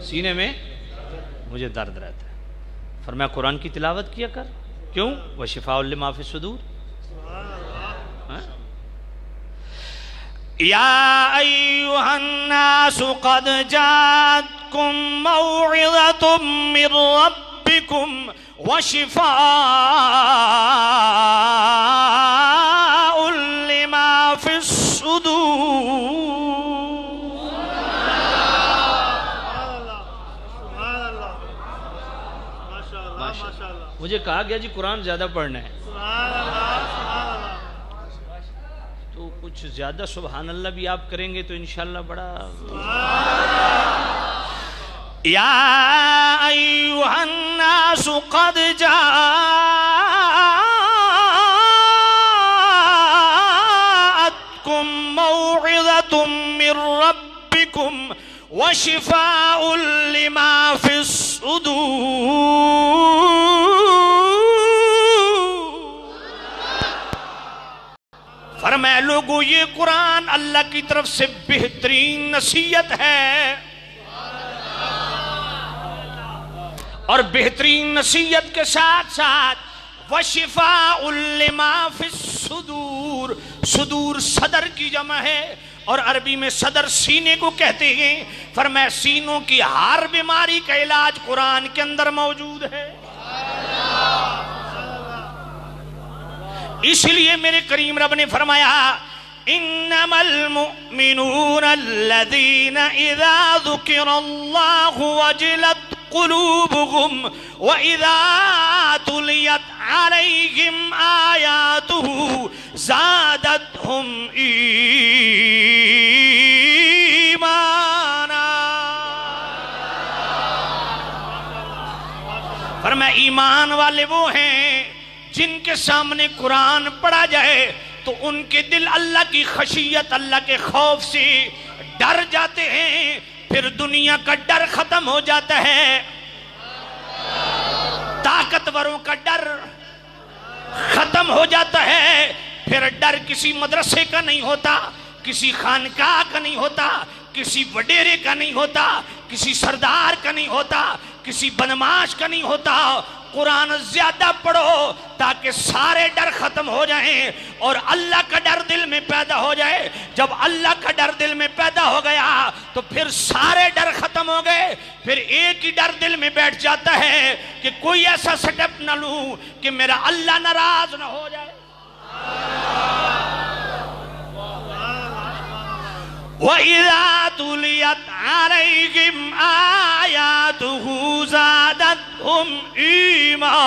سینے میں مجھے درد رہتا ہے. فرمایا قرآن کی تلاوت کیا کر. کیوں؟ وشفاء لما فی الصدور. یا ایھا الناس قد جاءتکم موعظۃ من ربکم وشفاء لما فی الصدور. مجھے کہا گیا جی قرآن زیادہ پڑھنا ہے تو کچھ زیادہ سبحان اللہ بھی آپ کریں گے تو انشاءاللہ بڑا. یا ایھا الناس قد جاءتکم موعظۃ من ربکم وشفاء لما فی الصدور. فرمایا لوگو یہ قرآن اللہ کی طرف سے بہترین نصیحت ہے اور بہترین نصیحت کے ساتھ ساتھ وشفاء لما فی الصدور. صدور صدر کی جمع ہے اور عربی میں صدر سینے کو کہتے ہیں. فرمایا سینوں کی ہر بیماری کا علاج قرآن کے اندر موجود ہے. اس لیے میرے کریم رب نے فرمایا انما المؤمنون الذین اذا ذکر اللہ وجلت قلوبهم واذا تلیت علیہم آیاتہ زادتہم ایمانا. فرمایا ایمان والے وہ ہیں جن کے سامنے قرآن پڑھا جائے تو ان کے دل اللہ کی خشیت اللہ کے خوف سے ڈر جاتے ہیں. پھر دنیا کا ڈر ختم ہو جاتا ہے. طاقتوروں کا ڈر ختم ہو جاتا ہے. پھر ڈر کسی مدرسے کا نہیں ہوتا, کسی خانقاہ کا نہیں ہوتا, کسی وڈیرے کا نہیں ہوتا, کسی سردار کا نہیں ہوتا, کسی بدماش کا نہیں ہوتا. قرآن زیادہ پڑھو تاکہ سارے ڈر ختم ہو جائیں اور اللہ کا ڈر دل میں پیدا ہو جائے. جب اللہ کا ڈر دل میں پیدا ہو گیا تو پھر سارے ڈر ختم ہو گئے. پھر ایک ہی ڈر دل میں بیٹھ جاتا ہے کہ کوئی ایسا سٹیپ نہ لوں کہ میرا اللہ ناراض نہ ہو جائے. وَإِذَا تُلِيَتْ عَلَيْهِمْ آيَاتُهُ زَادَتْهُمْ إِيمَانًا.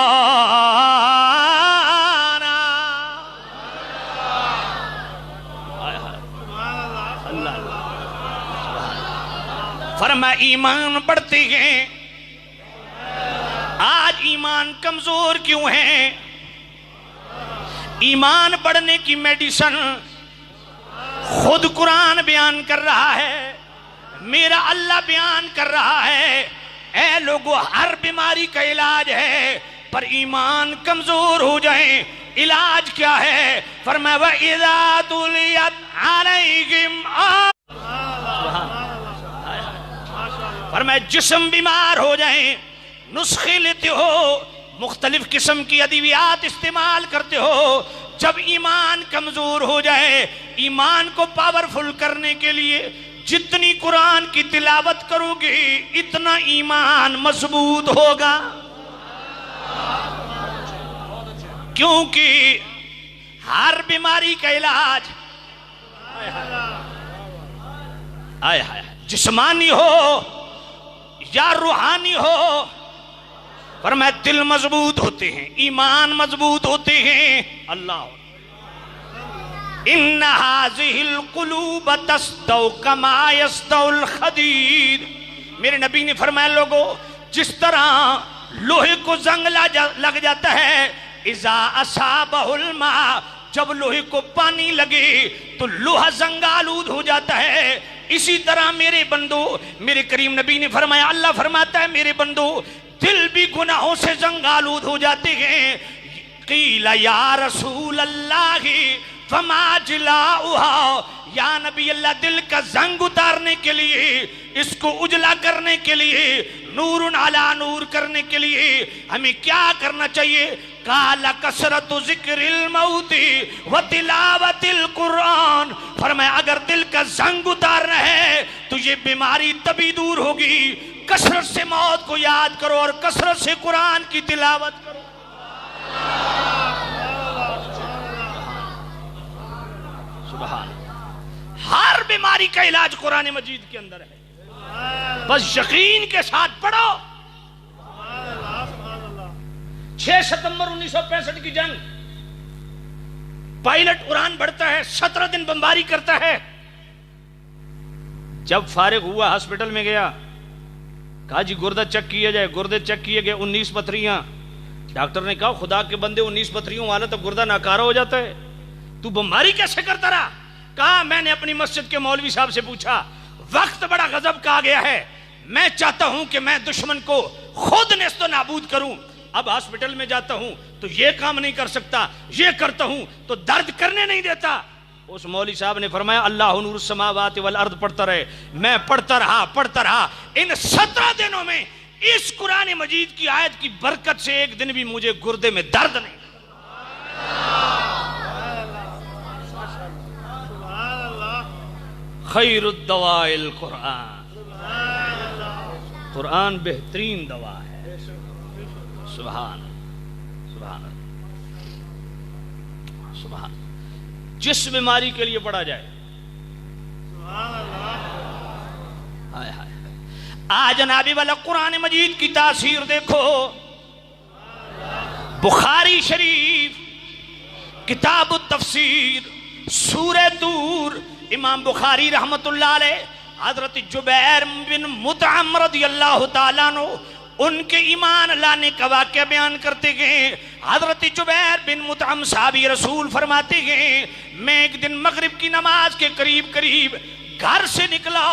فرمایا ایمان بڑھتے ہیں. آج ایمان کمزور کیوں ہیں؟ ایمان بڑھنے کی میڈیسن خود قرآن بیان کر رہا ہے, میرا اللہ بیان کر رہا ہے. اے لوگو ہر بیماری کا علاج ہے پر ایمان کمزور ہو جائیں. علاج کیا ہے؟ فرمایا وَإِذَا تُلِيَتْ عَلَيْهِمْ فرمایا جسم بیمار ہو جائیں, نسخے لیتے ہو, مختلف قسم کی ادویات استعمال کرتے ہو. جب ایمان کمزور ہو جائے, ایمان کو پاورفل کرنے کے لیے جتنی قرآن کی تلاوت کرو گے اتنا ایمان مضبوط ہوگا. کیونکہ ہر بیماری کا علاج جسمانی ہو یا روحانی ہو, فرمایا دل مضبوط ہوتے ہیں, ایمان مضبوط ہوتے ہیں. اللہ ان هذه القلوب تصدو كما يصدو الحديد. میرے نبی نے فرمایا لوگو جس طرح لوہے کو زنگ لگ جاتا ہے اذا اصابه الماء, جب لوہے کو پانی لگے تو لوہا زنگ آلود ہو جاتا ہے. اسی طرح میرے بندو, میرے کریم نبی نے فرمایا, اللہ فرماتا ہے میرے بندو دل بھی گناہوں سے زنگ آلود ہو جاتے ہیں. قیل یا رسول اللہ فما جلاؤہا, یا نبی اللہ دل کا زنگ اتارنے کے لیے, اس کو اجلا کرنے کے لیے, نور علی نور کرنے کے لیے ہمیں کیا کرنا چاہیے؟ قال کثرت ذکر الموت و تلاوت القرآن، فرمایا اگر دل کا زنگ اتارنا ہے تو یہ بیماری تبھی دور ہوگی، کثرت سے موت کو یاد کرو اور کثرت سے قرآن کی تلاوت کرو۔ سبحان، ہر بیماری کا علاج قرآن مجید کے اندر ہے، بس یقین کے ساتھ پڑھو۔ 6 ستمبر 1965 کی جنگ، پائلٹ اڑان بڑھتا ہے، 17 دن بمباری کرتا ہے۔ جب فارغ ہوا ہاسپٹل میں گیا، کہا جی گردہ چیک کیا جائے، گردے چیک کیے گئے، 19 پتھریاں۔ ڈاکٹر نے کہا خدا کے بندے 19 پتھریوں والا تو گردہ ناکارہ ہو جاتا ہے، تو بمباری کیسے کرتا رہا؟ کہا میں نے اپنی مسجد کے مولوی صاحب سے پوچھا، وقت بڑا غضب کا آ گیا ہے، میں چاہتا ہوں کہ میں دشمن کو خود نیست و نابود کروں، اب ہاسپٹل میں جاتا ہوں تو یہ کام نہیں کر سکتا، یہ کرتا ہوں تو درد کرنے نہیں دیتا۔ اس مولوی صاحب نے فرمایا اللہ نور السماوات والارض پڑھتا رہے۔ میں پڑھتا رہا۔ ان 17 دنوں میں اس قرآن مجید کی آیت کی برکت سے ایک دن بھی مجھے گردے میں درد نہیں۔ خیر الدواء القرآن، قرآن بہترین دوا ہے۔ سبحان سبحان سبحان، جس بیماری کے لیے پڑھا جائے۔ ہائے ہائے، آج جنابی والا قرآن مجید کی تاثیر دیکھو۔ بخاری شریف کتاب التفسیر سورہ طور، امام بخاری رحمت اللہ علیہ حضرت جبیر بن مطعم رضی اللہ تعالیٰ عنہ ان کے ایمان لانے کا واقعہ بیان کرتے گئے۔ حضرت جبیر بن مطعم صحابی رسول فرماتے گئے میں ایک دن مغرب کی نماز کے قریب گھر سے نکلا،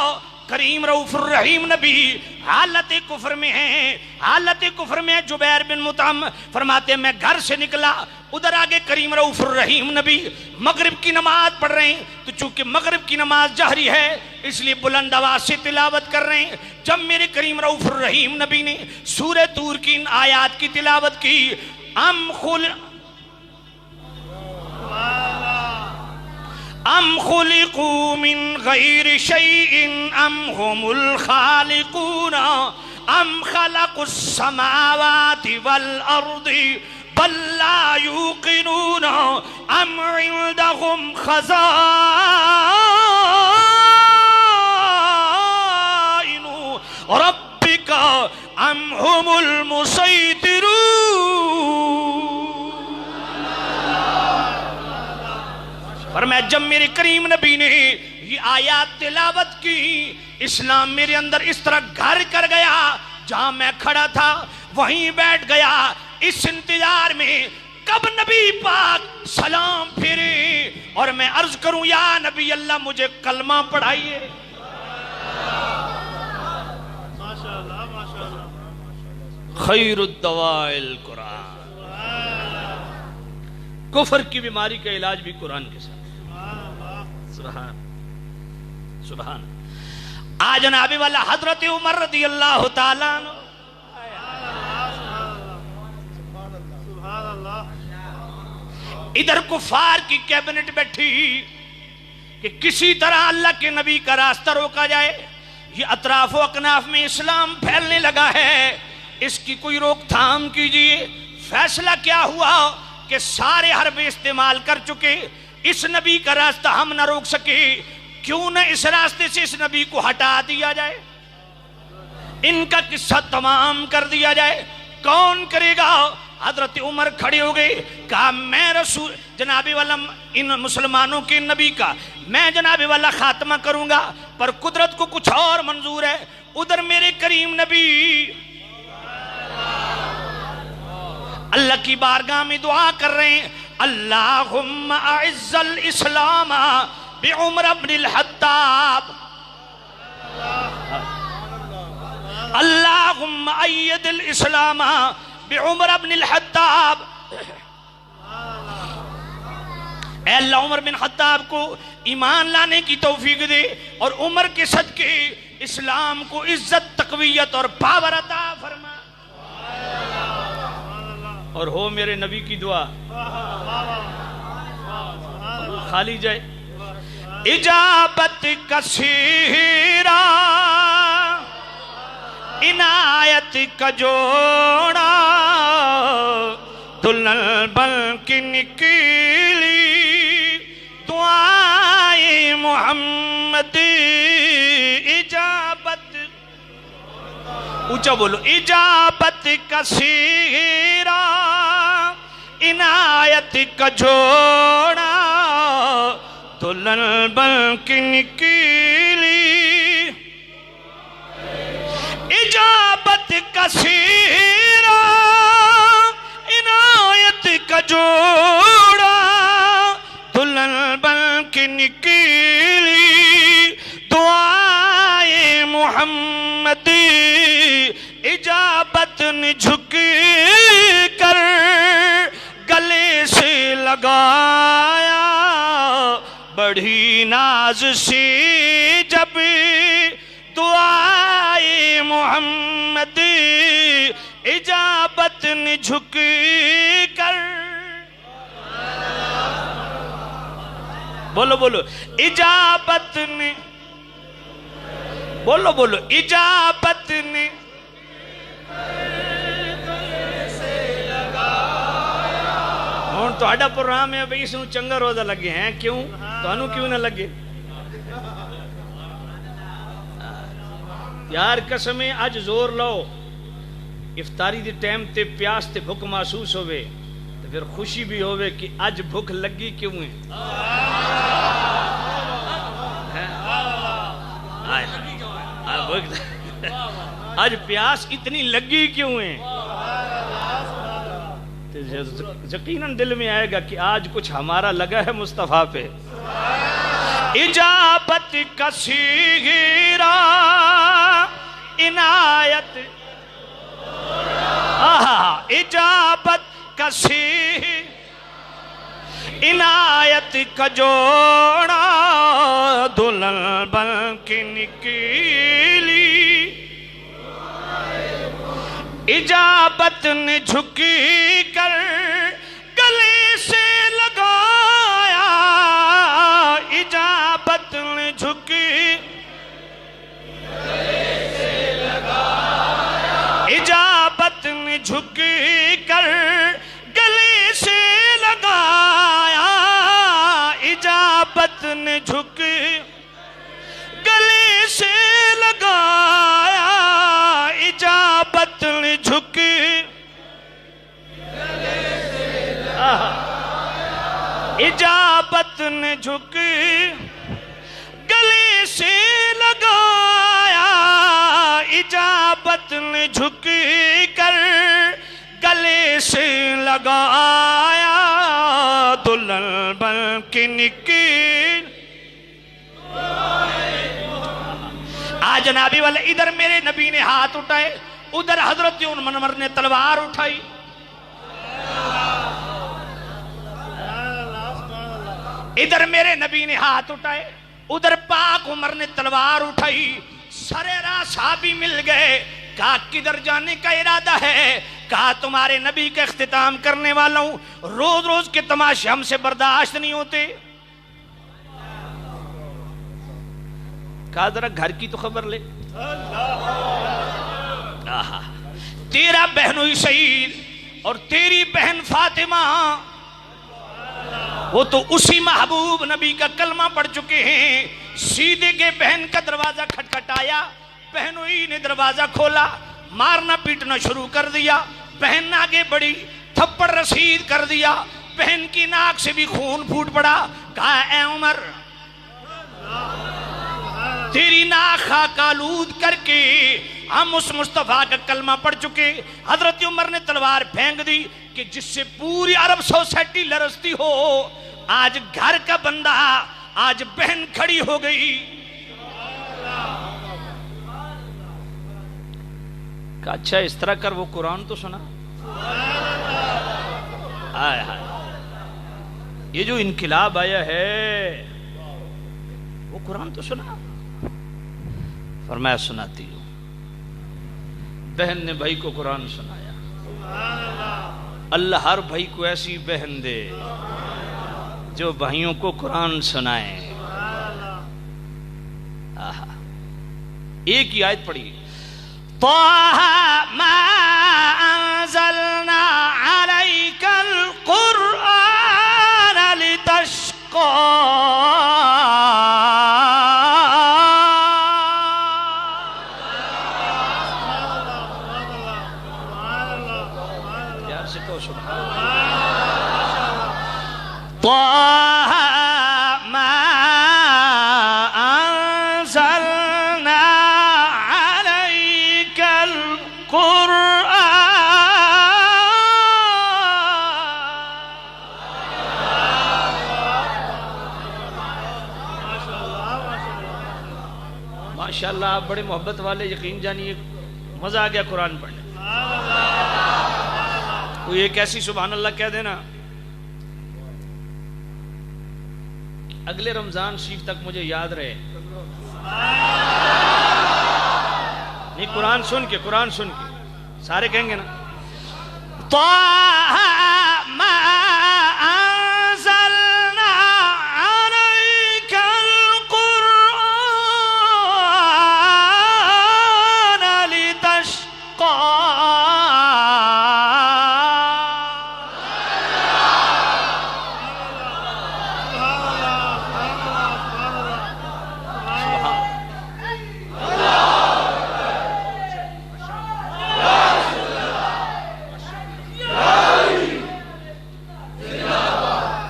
کریم رؤوف الرحیم نبی حالت کفر میں ہیں، حالت کفر میں جبیر بن مطعم فرماتے ہیں میں گھر سے نکلا، ادھر آگے کریم رؤوف الرحیم نبی مغرب کی نماز پڑھ رہے ہیں، تو چونکہ مغرب کی نماز جہری ہے اس لیے بلند آواز سے تلاوت کر رہے ہیں۔ جب میرے کریم رؤوف الرحیم نبی نے سورہ طور کی ان آیات کی تلاوت کی، ام خلقوا من غیر شیء ام هم الخالقون ام خلقوا السماوات والارض بل لا یوقنون ام عندهم خزائن ربک ام هم المسیطرون۔ فرمایا جب میرے کریم نبی نے یہ آیات تلاوت کی، اسلام میرے اندر اس طرح گھر کر گیا، جہاں میں کھڑا تھا وہیں بیٹھ گیا، اس انتظار میں کب نبی پاک سلام پھیرے اور میں عرض کروں یا نبی اللہ مجھے کلمہ پڑھائیے۔ خیر الدواء القرآن، کفر کی بیماری کا علاج بھی قرآن کے ساتھ۔ سبحان سبحان۔ آج جناب والا حضرت عمر رضی اللہ تعالیٰ عنہ ادھر کفار کی کیبنٹ بیٹھی کہ کسی طرح اللہ کے نبی کا راستہ روکا جائے، یہ اطراف و اکناف میں اسلام پھیلنے لگا ہے، اس کی کوئی روک تھام کیجئے۔ فیصلہ کیا ہوا کہ سارے حربے استعمال کر چکے، اس نبی کا راستہ ہم نہ روک سکے، کیوں نہ اس راستے سے اس نبی کو ہٹا دیا جائے، ان کا قصہ تمام کر دیا جائے۔ کون کرے گا؟ حضرت عمر کھڑے ہو گئے، کہا میں رسول جناب والا ان مسلمانوں کے نبی کا میں جناب والا خاتمہ کروں گا، پر قدرت کو کچھ اور منظور ہے۔ ادھر میرے کریم نبی اللہ کی بارگاہ میں دعا کر رہے ہیں، اللہم اعز الاسلام بعمر بن الخطاب، اللہم اید الاسلام بعمر بن الخطاب۔ اے اللہ عمر بن خطاب کو ایمان لانے کی توفیق دے اور عمر کے صدقے اسلام کو عزت، تقویت اور پاور عطا فرما، اور ہو میرے نبی کی دعا خالی جائے اجابت کثیرہ عنایت کا جوڑا دلہن بن کے نکلی دعائیں محمد اجابت، اونچا بولو، اجابت کثیرہ عنایت کا جوڑا دلہن بن کے نکلی اجابت کثیرہ عنایت کا جوڑا دلہن بن کے نکلی دعائیں محمد اجابت نے جھک کر گلے سے لگایا بڑھی ناز سے جب دعائیں محمد اجابت نے جھک کر، بولو بولو اجابت نے، بولو بولو اجابت نے ہوں تو پروگرام ہے بھئی اس نو چنگا روزہ لگے ہیں، کیوں تو کیوں نہ لگے یار؟ قسم اج زور لو افطاری دی ٹائم تے پیاس تے بھوک محسوس ہوئے تو پھر خوشی بھی ہوئے کہ اج بھوک لگی کیوں ہے، آج پیاس اتنی لگی کیوں ہے؟ یقیناً دل میں آئے گا کہ آج کچھ ہمارا لگا ہے مصطفیٰ پہ۔ اجابت کثیرہ عنایت، اجابت کثیرہ عنایت کا جوڑا دلہن بن کے نکلی اجابت نے جھکی کر گلے سے لگایا اجابت نے جھکی اجابت نے جھکی کر گلے سے لگایا اجابت نے جھکی گلے سے لگایا اجابت نے جھکی اجابت نے جھکی گلے سے لگایا اجابت نے جھکی کر گلے سے لگایا دلہن بن کے نکلی آج جنابی والے ادھر میرے نبی نے ہاتھ اٹھائے ادھر حضرت عمر نے تلوار اٹھائی ادھر میرے نبی نے ہاتھ اٹھائے ادھر پاک عمر نے تلوار اٹھائی سرے راہ صحابی مل گئے کہا کدھر جانے کا ارادہ ہے کہا تمہارے نبی کا اختتام کرنے والا ہوں روز روز کے تماشے ہم سے برداشت نہیں ہوتے کہا ذرا گھر کی تو خبر لے تیرا بہنوئی سعید اور تیری بہن فاطمہ وہ تو اسی محبوب نبی کا کلمہ پڑھ چکے ہیں سیدھے کے بہن کا دروازہ کھٹکھٹایا بہنوئی نے دروازہ کھولا مارنا پیٹنا شروع کر دیا بہن آگے بڑھی تھپڑ رسید کر دیا بہن کی ناک سے بھی خون پھوٹ پڑا کہا اے عمر تیری ناک خاک آلود کر کے ہم اس مصطفیٰ کا کلمہ پڑھ چکے حضرت عمر نے تلوار پھینک دی کہ جس سے پوری عرب سوسائٹی لرزتی ہو آج گھر کا بندہ آج بہن کھڑی ہو گئی کہ اچھا اس طرح کر وہ قرآن تو سنا آئے آئے یہ جو انقلاب آیا ہے وہ قرآن تو سنا فرمایا سناتی ہوں. بہن نے بھائی کو قرآن سنایا. اللہ ہر بھائی کو ایسی بہن دے جو بھائیوں کو قرآن سنائے. ایک ہی آیت پڑھی. طه ما انزلنا عليك القرآن لتشقى. یار سے کہو سبحان اللہ. طه ما انزلنا عليك القرآن. ماشاءاللہ آپ بڑے محبت والے. یقین جانیے مزہ آ گیا قرآن پڑھنے. کوئی ایک ایسی سبحان اللہ کہہ دینا. اگلے رمضان شریف تک مجھے یاد رہے. نہیں قرآن سن کے سارے کہیں گے نا. طه ما انزلنا عليك القرآن لتشقى.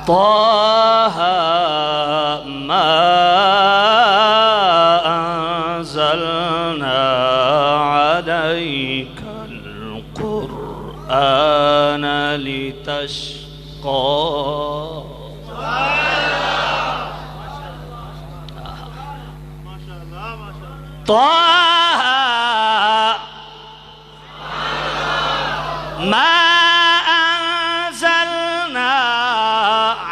طه ما أنزلنا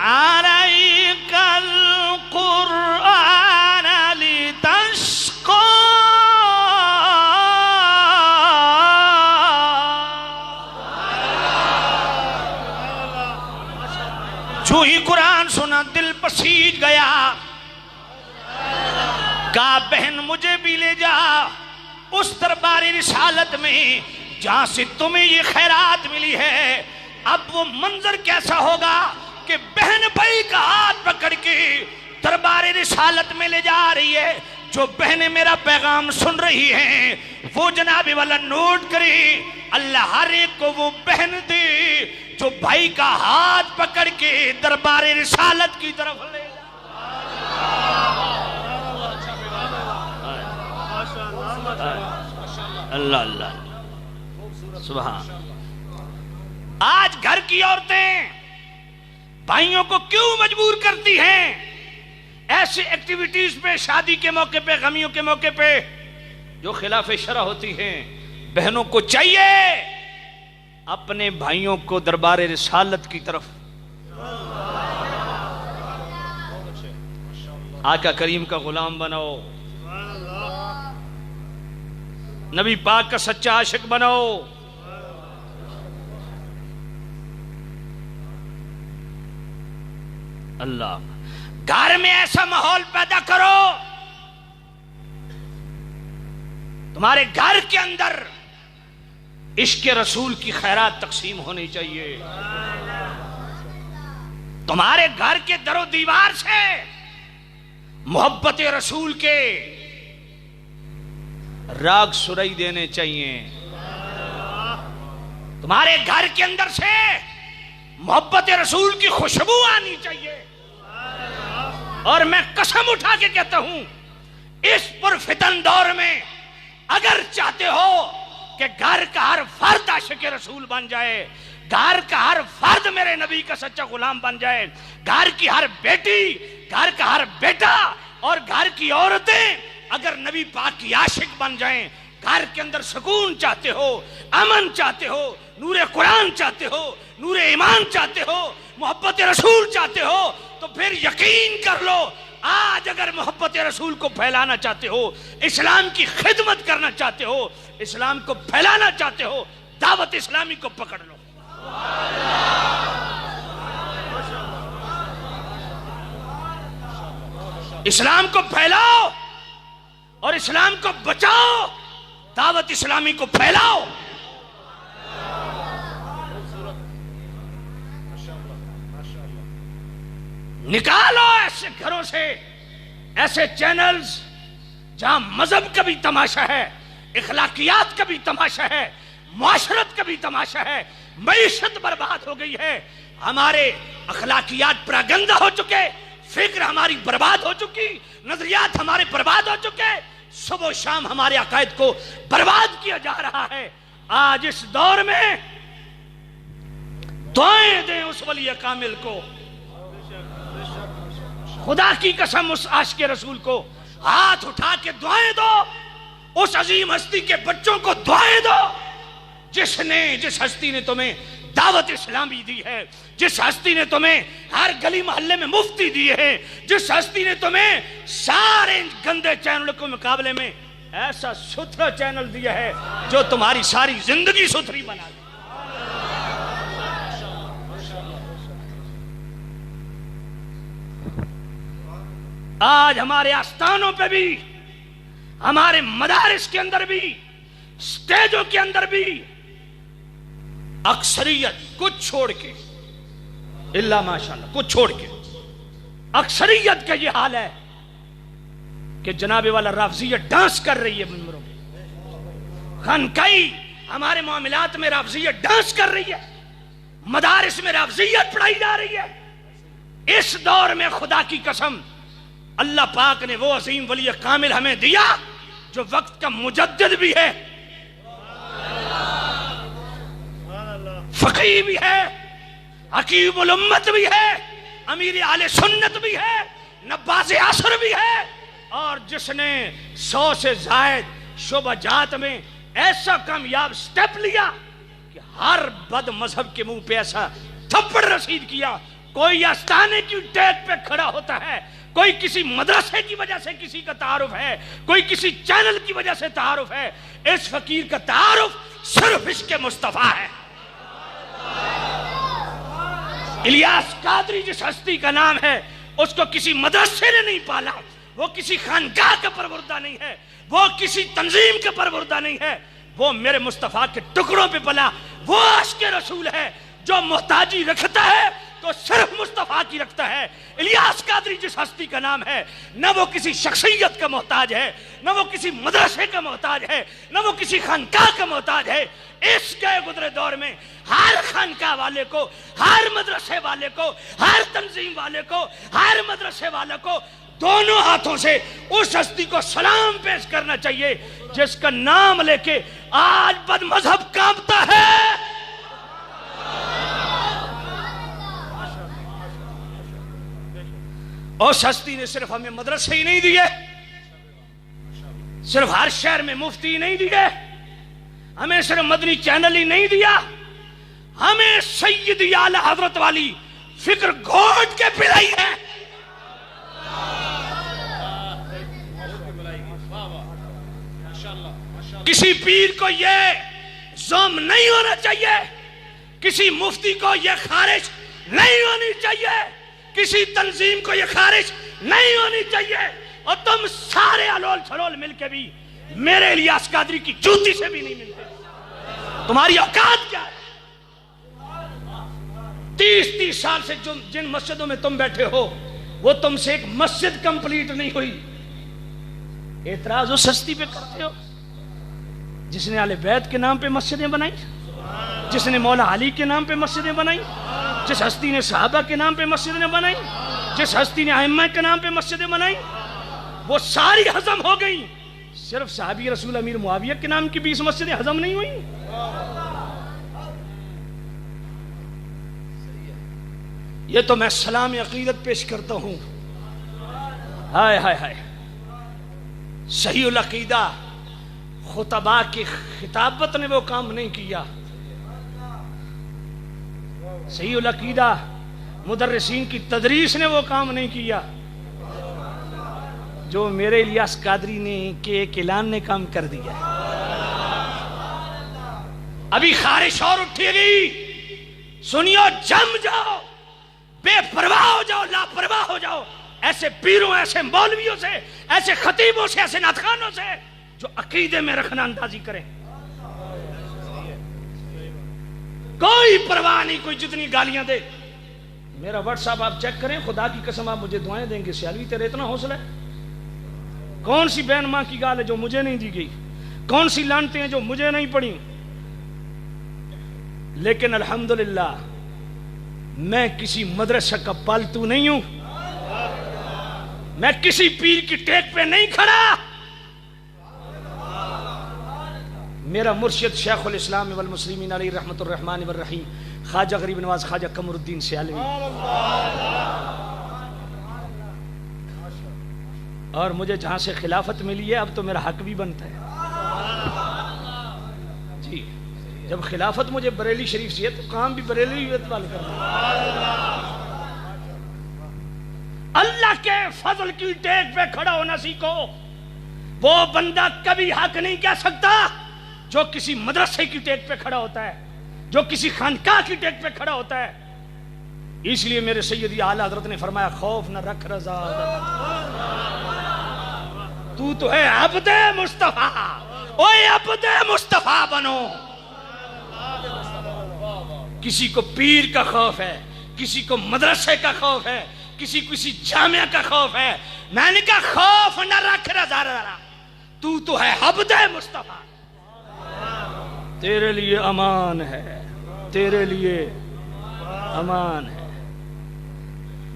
عليك القرآن لتشقى. طه ما جو ہی قرآن سنا دل پسیج گیا. کہا بہن مجھے بھی لے جا اس دربار رسالت میں جہاں سے تمہیں یہ خیرات ملی ہے. اب وہ منظر کیسا ہوگا کہ بہن بھائی کا ہاتھ پکڑ کے دربار رسالت میں لے جا رہی ہے. جو بہنیں میرا پیغام سن رہی ہیں وہ جناب والا نوٹ کرے. اللہ ہر ایک کو وہ بہن دے جو بھائی کا ہاتھ پکڑ کے دربار رسالت کی طرف لے جا. اللہ اللہ سبحان. آج گھر کی عورتیں بھائیوں کو کیوں مجبور کرتی ہیں ایسی ایکٹیویٹیز پہ, شادی کے موقع پہ, غمیوں کے موقع پہ جو خلاف شرع ہوتی ہیں. بہنوں کو چاہیے اپنے بھائیوں کو دربار رسالت کی طرف. آقا کریم کا غلام بناؤ, نبی پاک کا سچا عاشق بناؤ. اللہ گھر میں ایسا ماحول پیدا کرو تمہارے گھر کے اندر عشق رسول کی خیرات تقسیم ہونی چاہیے. تمہارے گھر کے در و دیوار سے محبت رسول کے راگ سرائی دینے چاہیے. تمہارے گھر کے اندر سے محبت رسول کی خوشبو آنی چاہیے. اور میں قسم اٹھا کے کہتا ہوں اس پرفتن دور میں اگر چاہتے ہو کہ گھر کا ہر فرد عاشق رسول بن جائے, گھر کا ہر فرد میرے نبی کا سچا غلام بن جائے, گھر کی ہر بیٹی, گھر کا ہر بیٹا اور گھر کی عورتیں اگر نبی پاک کی عاشق بن جائیں, گھر کے اندر سکون چاہتے ہو, امن چاہتے ہو, نور قرآن چاہتے ہو, نور ایمان چاہتے ہو, محبت رسول چاہتے ہو, تو پھر یقین کر لو آج اگر محبت رسول کو پھیلانا چاہتے ہو، اسلام کی خدمت کرنا چاہتے ہو، اسلام کو پھیلانا چاہتے ہو، دعوت اسلامی کو پکڑ لو۔ اسلام کو پھیلاؤ اور اسلام کو بچاؤ، دعوت اسلامی کو پھیلاؤ۔ نکالو ایسے گھروں سے ایسے چینلز جہاں مذہب کا بھی تماشا ہے، اخلاقیات کا بھی تماشا ہے، معاشرت کا بھی تماشا ہے۔ معیشت برباد ہو گئی ہے، ہمارے اخلاقیات پراگندہ ہو چکے، فکر ہماری برباد ہو چکی، نظریات ہمارے برباد ہو چکے، صبح و شام ہمارے عقائد کو برباد کیا جا رہا ہے۔ آج اس دور میں دعائیں دیں اس ولی کامل کو، خدا کی قسم اس عاشق رسول کو ہاتھ اٹھا کے دعائیں دو، اس عظیم ہستی کے بچوں کو دعائیں دو جس ہستی نے تمہیں دعوت اسلامی دی ہے، جس ہستی نے تمہیں ہر گلی محلے میں مفتی دیے ہیں، جس ہستی نے تمہیں سارے گندے چینلوں کے مقابلے میں ایسا ستھرا چینل دیا ہے جو تمہاری ساری زندگی ستھری بنا دے۔ آج ہمارے آستانوں پہ بھی، ہمارے مدارس کے اندر بھی، سٹیجوں کے اندر بھی اکثریت کچھ چھوڑ کے، اللہ ماشاءاللہ کچھ چھوڑ کے، اکثریت کا یہ حال ہے کہ جناب والا رافضیت ڈانس کر رہی ہے منبروں پہ، خانقاہی ہمارے معاملات میں رافضیت ڈانس کر رہی ہے، مدارس میں رافضیت پڑھائی جا رہی ہے۔ اس دور میں خدا کی قسم اللہ پاک نے وہ عظیم ولی کامل ہمیں دیا جو وقت کا مجدد بھی ہے، فقیہ بھی ہے، حکیم الامت بھی ہے، امیر اہل سنت بھی ہے، نباز عصر بھی ہے، اور جس نے 100 سے زائد شعبہ جات میں ایسا کامیاب سٹیپ لیا کہ ہر بد مذہب کے منہ پہ ایسا تھپڑ رسید کیا۔ کوئی آستانے کی ٹیک پہ کھڑا ہوتا ہے، کوئی کسی مدرسے کی وجہ سے کسی کا تعارف ہے، کوئی کسی چینل کی وجہ سے تعارف ہے، اس فقیر کا تعارف صرف عشق مصطفیٰ ہے۔ الیاس قادری جس ہستی کا نام ہے، اس کو کسی مدرسے نے نہیں پالا، وہ کسی خانقاہ کا پروردہ نہیں ہے، وہ کسی تنظیم کا پروردہ نہیں ہے، وہ میرے مصطفیٰ کے ٹکڑوں پہ پلا، وہ عاشق رسول ہے جو محتاجی رکھتا ہے تو صرف مصطفیٰ کی رکھتا ہے۔ الیاس قادری جس ہستی کا نام ہے، نہ وہ کسی شخصیت کا محتاج ہے، نہ وہ کسی مدرسے کا محتاج ہے، نہ وہ کسی خانقاہ کا محتاج ہے۔ اس گئے گزرے دور میں ہر خانقاہ والے کو، ہر مدرسے والے کو، ہر تنظیم والے کو، ہر مدرسے والے کو دونوں ہاتھوں سے اس ہستی کو سلام پیش کرنا چاہیے جس کا نام لے کے آج بد مذہب کانپتا ہے۔ اس ہستی نے صرف ہمیں مدرسے ہی نہیں دیے، صرف ہر شہر میں مفتی نہیں دیے، ہمیں صرف مدنی چینل ہی نہیں دیا، ہمیں سیدی اعلی حضرت والی فکر گھونٹ کے پلائی ہے۔ کسی پیر کو یہ زوم نہیں ہونا چاہیے، کسی مفتی کو یہ خارش نہیں ہونی چاہیے، کسی تنظیم کو یہ خارش نہیں ہونی چاہیے، اور تم سارے علول چھلول مل کے بھی میرے الیاس قادری کی جوتی سے بھی نہیں ملتے۔ تمہاری اوقات کیا ہے؟ 30 سال سے جن مسجدوں میں تم بیٹھے ہو وہ تم سے ایک مسجد کمپلیٹ نہیں ہوئی۔ اعتراض اس ہستی پہ کرتے ہو جس نے اہل بیت کے نام پہ مسجدیں بنائی، جس نے مولا علی کے نام پہ مسجدیں بنائی، جس ہستی نے صحابہ کے نام پہ مسجدیں بنائی، جس ہستی نے ائمہ کے نام پہ مسجدیں بنائی، وہ ساری ہضم ہو گئی، صرف صحابی رسول امیر معاویہ کے نام کی 20 مسجدیں ہضم نہیں ہوئی۔ یہ تو میں سلام عقیدت پیش کرتا ہوں۔ ہائے ہائے ہائے، صحیح العقیدہ خطباء کی خطابت نے وہ کام نہیں کیا، صحیح العقیدہ مدرسین کی تدریس نے وہ کام نہیں کیا، جو میرے الیاس قادری نے کہ ایک اعلان نے کام کر دیا ہے. ابھی خارش اور اٹھے گی، سنیو، جم جاؤ، بے پرواہ ہو جاؤ، لاپرواہ ہو جاؤ ایسے پیروں، ایسے مولویوں سے، ایسے خطیبوں سے، ایسے نعتخوانوں سے جو عقیدے میں رخنہ اندازی کریں. کوئی پرواہ نہیں، کوئی جتنی گالیاں دے. میرا واٹس ایپ آپ چیک کریں، خدا کی قسم آپ مجھے دعائیں دیں گے. سیالوی تیرے اتنا حوصلہ ہے؟ کون سی بہن ماں کی گال ہے جو مجھے نہیں دی گئی؟ کون سی لانتیں ہیں جو مجھے نہیں پڑی؟ لیکن الحمدللہ میں کسی مدرسہ کا پالتو نہیں ہوں، میں کسی پیر کی ٹیک پہ نہیں کھڑا. میرا مرشد شیخ الاسلام والمسلمین علیہ رحمت الرحمن والرحیم خواجہ غریب نواز خواجہ قمر الدین سیالوی، اور مجھے جہاں سے خلافت ملی ہے اب تو میرا حق بھی بنتا ہے. جی، جب خلافت مجھے بریلی شریف سے ہے تو کام بھی بریلی والے کرنا. اللہ کے فضل کی ٹیک پہ کھڑا ہونا سیکھو. وہ بندہ کبھی حق نہیں کہہ سکتا جو کسی مدرسے کی ٹیک پہ کھڑا ہوتا ہے، جو کسی خانقاہ کی ٹیک پہ کھڑا ہوتا ہے. اس لیے میرے سیدی اعلیٰ حضرت نے فرمایا خوف نہ رکھ رضا، تو ہے عبد مصطفیٰ، اوے عبد مصطفیٰ بنو. کسی کو پیر کا خوف ہے، کسی کو مدرسے کا خوف ہے، کسی جامعہ کا خوف ہے. میں نے کہا خوف نہ رکھ رضا، تو ہے عبد مصطفیٰ. تیرے لیے امان ہے، تیرے لیے امان ہے.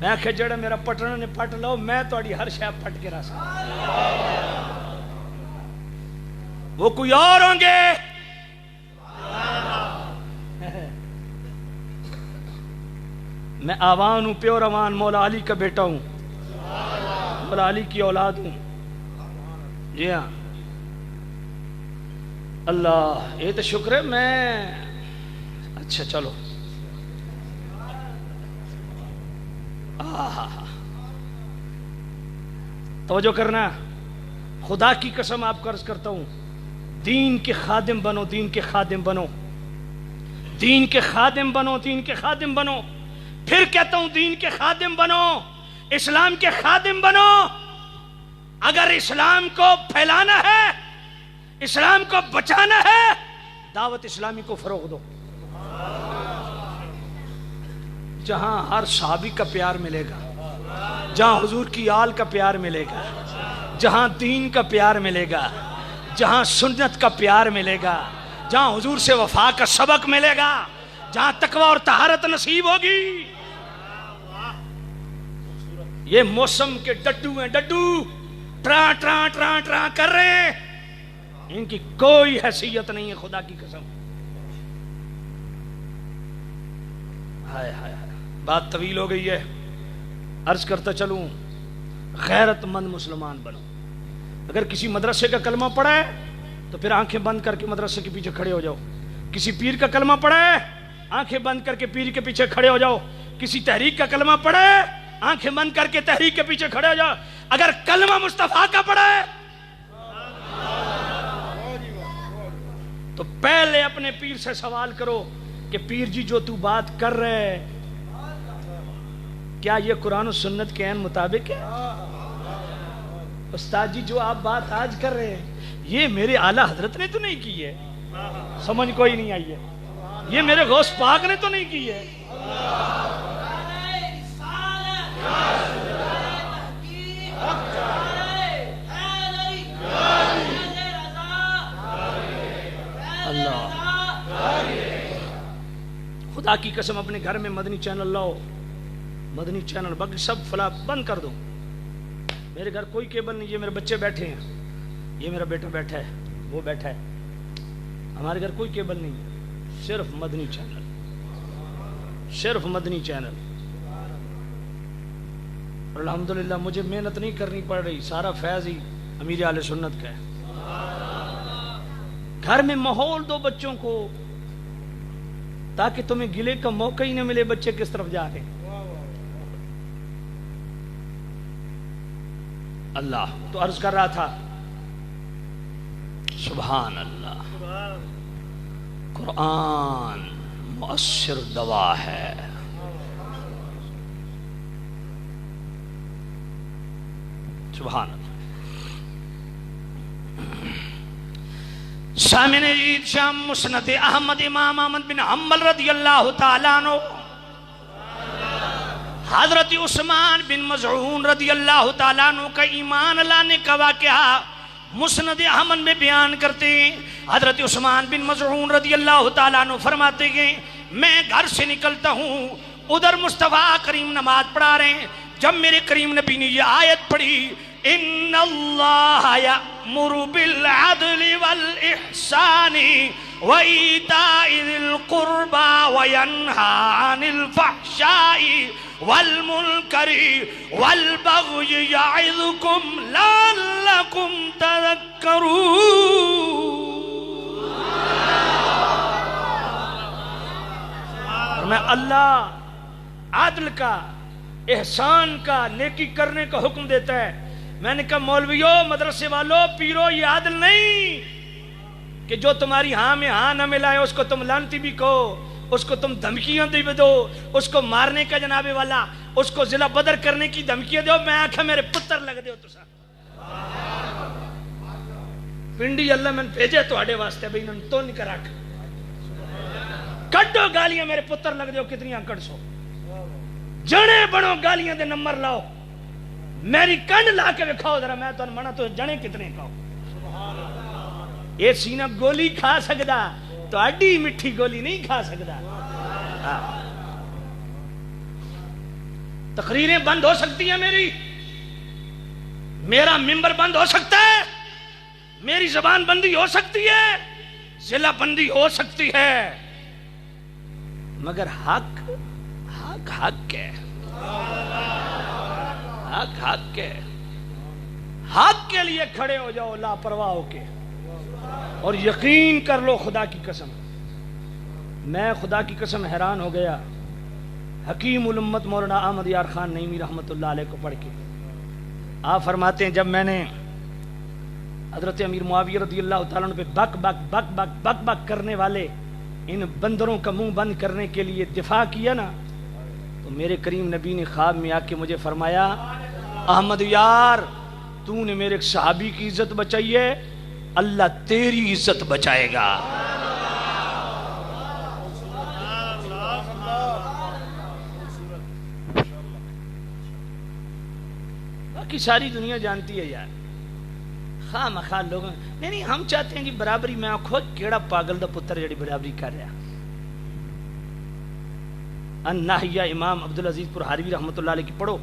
میں کہ جڑا میرا پٹنا نے پٹ لو، میں تھوڑی ہر شے پٹ کے رہا. وہ کوئی اور ہوں گے. میں آوان ہوں، پیور آوان، مولا علی کا بیٹا ہوں، مولا علی کی اولاد ہوں. جی ہاں، اللہ یہ تو شکر ہے. میں اچھا چلو، توجہ کرنا. خدا کی قسم آپ کو عرض کرتا ہوں، دین کے خادم بنو، دین کے خادم بنو، دین کے خادم بنو، دین کے خادم بنو. پھر کہتا ہوں دین کے خادم بنو، اسلام کے خادم بنو. اگر اسلام کو پھیلانا ہے، اسلام کو بچانا ہے، دعوت اسلامی کو فروغ دو. جہاں ہر صحابی کا پیار ملے گا، جہاں حضور کی آل کا پیار ملے گا، جہاں دین کا پیار ملے گا، جہاں سنت کا پیار ملے گا، جہاں حضور سے وفا کا سبق ملے گا، جہاں تقوی اور طہارت نصیب ہوگی. یہ موسم کے ڈڈو ہیں، ڈڈو ٹرا ٹرا ٹرا ٹرا کر رہے ہیں، ان کی کوئی حیثیت نہیں ہے. خدا کی قسم. ہائے ہائے ہائے، بات طویل ہو گئی ہے، عرض کرتا چلوں. غیرت مند مسلمان بنو. اگر کسی مدرسے کا کلمہ پڑھا ہے تو پھر آنکھیں بند کر کے مدرسے کے پیچھے کھڑے ہو جاؤ. کسی پیر کا کلمہ پڑھا ہے، آنکھیں بند کر کے پیر کے پیچھے کھڑے ہو جاؤ. کسی تحریک کا کلمہ پڑھا ہے، آنکھیں بند کر کے تحریک کے پیچھے کھڑے ہو جاؤ. اگر کلمہ مصطفیٰ کا پڑھا ہے تو پہلے اپنے پیر سے سوال کرو کہ پیر جی جو تو بات کر رہے کیا یہ قرآن و سنت کے عین مطابق ہے؟ استاد جی جو آپ بات آج کر رہے ہیں یہ میرے اعلیٰ حضرت نے تو نہیں کی ہے، سمجھ کوئی نہیں آئی ہے. یہ میرے غوث پاک نے تو نہیں کی ہے. اللہ خدا کی قسم اپنے گھر میں مدنی چینل لاؤ، مدنی چینل. باقی سب فلا بند کر دو. میرے گھر کوئی کیبل نہیں. یہ میرے بچے بیٹھے ہیں، یہ میرا بیٹا بیٹھا ہے، وہ بیٹھا ہے. ہمارے گھر کوئی کیبل نہیں ہے، صرف مدنی چینل، صرف مدنی چینل. اور الحمدللہ مجھے محنت نہیں کرنی پڑ رہی، سارا فیض ہی امیر اہل سنت کا ہے. گھر میں ماحول دو بچوں کو تاکہ تمہیں گلے کا موقع ہی نہ ملے بچے کس طرف جا رہے ہیں. اللہ تو عرض کر رہا تھا سبحان اللہ، قرآن مؤثر دوا ہے. سبحان اللہ. سامعین عید شام مسند احمد امام احمد بن حنبل رضی اللہ تعالیٰ عنہ، حضرت عثمان بن مظعون رضی اللہ تعالیٰ عنہ کا ایمان لانے کا واقعہ مسند احمد میں بیان کرتے ہیں. حضرت عثمان بن مظعون رضی اللہ تعالیٰ عنہ فرماتے ہیں میں گھر سے نکلتا ہوں، ادھر مصطفیٰ کریم نماز پڑھا رہے ہیں. جب میرے کریم نبی نے یہ آیت پڑھی ان اللہ یأمر بالعدل والاحسان وایتاء ذی القربى وینہی عن الفحشاء والمنکر والبغی یعظکم لعلکم تذکرون. اور میں اللہ عدل کا، احسان کا، نیکی کرنے کا حکم دیتا ہے. میں نے کہا مولویوں، مدرسے والوں، پیرو، یہ عدل نہیں کہ جو تمہاری ہاں میں ہاں نہ ملائے اس کو تم لعنتی بھی کہو، اس کو تم دھمکیاں بھی دو، اس کو مارنے کا جناب والا، اس کو ضلع بدر کرنے کی دھمکیاں دو. میں آکھا میرے پتر لگ دے تو سا پنڈی اللہ میں بھیجے تو آڑے واسطے بھئی انہوں تو نہیں کرا کٹو گالیاں میرے پتر لگ دے کتنی کٹ سو جنے بڑوں گالیاں دے نمبر لاؤ، میری کنڈ لا کے دکھاؤ ذرا، میں تو منع تو جنے کتنے کھاؤ. یہ سینہ گولی کھا سکدا تو اڈی مٹھی گولی نہیں کھا سکدا. تقریریں بند ہو سکتی ہیں، میرا ممبر بند ہو سکتا ہے، میری زبان بندی ہو سکتی ہے، ضلع بندی ہو سکتی ہے، مگر حق ہے، حق ہے. حق کے لیے کھڑے ہو جاؤ لاپرواہ ہو کے، اور یقین کر لو خدا کی قسم، میں خدا کی قسم حیران ہو گیا حکیم الامت مولانا احمد یار خان نعیمی رحمت اللہ علیہ کو پڑھ کے. آپ فرماتے ہیں جب میں نے حضرت امیر معاویہ رضی اللہ تعالیٰ عنہ پہ بک بک بک بک بک بک کرنے والے ان بندروں کا منہ بند کرنے کے لیے دفاع کیا نا، تو میرے کریم نبی نے خواب میں آ کے مجھے فرمایا احمد یار تو نے میرے ایک صحابی کی عزت بچائی ہے، اللہ تیری عزت بچائے گا. باقی ساری دنیا جانتی ہے یار، خواہ مخواہ لوگوں نہیں ہم چاہتے ہیں کہ برابری میں آنکھو کیڑا پاگل دا پتر جڑی برابری کر رہا. الناہیہ امام عبدالعزیز پرہاروی رحمۃ اللہ علیہ کی پڑھو،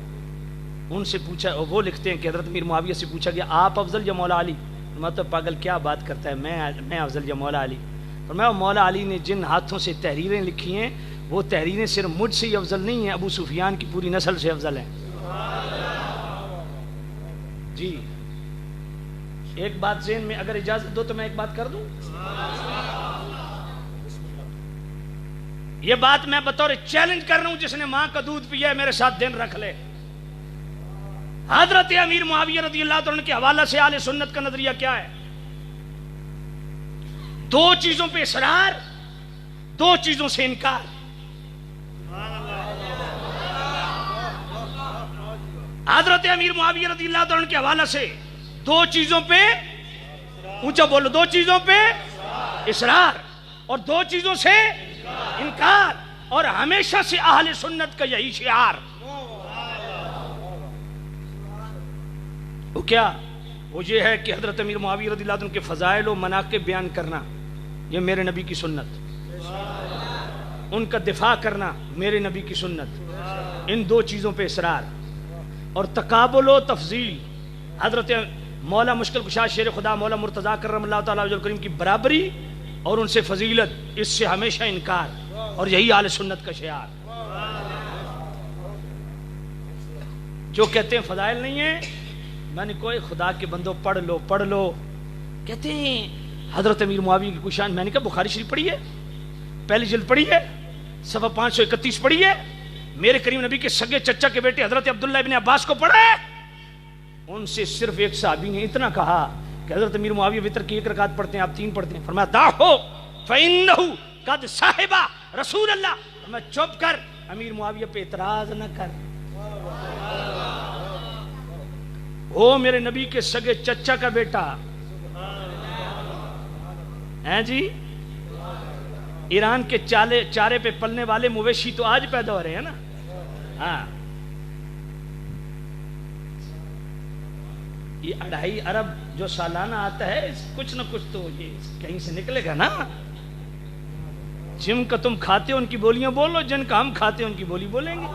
ان سے پوچھا، وہ لکھتے ہیں کہ حضرت امیر معاویہ سے پوچھا گیا آپ افضل یا مولا علی؟ مطلب پاگل کیا بات کرتا ہے، میں افضل یا مولا علی؟ فرمایا مولا علی نے جن ہاتھوں سے تحریریں لکھی ہیں وہ تحریریں صرف مجھ سے ہی افضل نہیں ہیں، ابو سفیان کی پوری نسل سے افضل ہیں. جی ایک بات ذہن میں اگر اجازت دو تو میں ایک بات کر دوں. یہ بات میں بطور چیلنج کر رہا ہوں، جس نے ماں کا دودھ پیا ہے میرے ساتھ دن رکھ لے. حضرت امیر معاویہ رضی اللہ عنہ کے حوالہ سے اہل سنت کا نظریہ کیا ہے؟ دو چیزوں پہ اصرار، دو چیزوں سے انکار. حضرت امیر معاویہ رضی اللہ عنہ کے حوالہ سے دو چیزوں پہ اونچا بولو، دو چیزوں پہ اصرار اور دو چیزوں سے انکار، اور ہمیشہ سے اہل سنت کا یہی شعار. وہ کیا؟ وہ یہ ہے کہ حضرت امیر معاویہ رضی اللہ عنہ کے فضائل و مناقب بیان کرنا یہ میرے نبی کی سنت، ان کا دفاع کرنا میرے نبی کی سنت، ان دو چیزوں پہ اصرار. اور تقابل و تفضیل، حضرت مولا مشکل کشا شیر خدا مولا مرتضیٰ کرم اللہ تعالیٰ وجہ الکریم کی برابری اور ان سے فضیلت، اس سے ہمیشہ انکار، اور یہی اہل سنت کا شعار. جو کہتے ہیں فضائل نہیں ہیں، میں نے کوئی خدا کے بندوں پڑھ لو. کہتے ہیں حضرت امیر معاویہ کی کشان، میں نے کہا بخاری شریف پڑھی ہے، پہلی جلد پڑھی ہے، صفحہ 531 پڑھی ہے، میرے کریم نبی کے سگے چچا کے بیٹے حضرت عبداللہ ابن عباس کو پڑھا ہے. ان سے صرف ایک صحابی نے اتنا کہا کہ حضرت امیر معاویہ وتر کی 1 رکعت پڑھتے ہیں، آپ 3 پڑھتے ہیں، فرمایا دعو فإنہ قد صاحب رسول اللہ، فرمایا چپ کر، امیر معاویہ پہ اعتراض نہ کر، وہ میرے نبی کے سگے چچا کا بیٹا ہیں جی، ایران کے چارے پہ پلنے والے مویشی تو آج پیدا ہو رہے ہیں نا، ہاں یہ 2.5 ارب جو سالانہ آتا ہے، کچھ نہ کچھ تو یہ کہیں سے نکلے گا نا۔ جن کا تم کھاتے ہو ان کی بولیاں بولو، جن کا ہم کھاتے ہیں ان کی بولی بولیں گے۔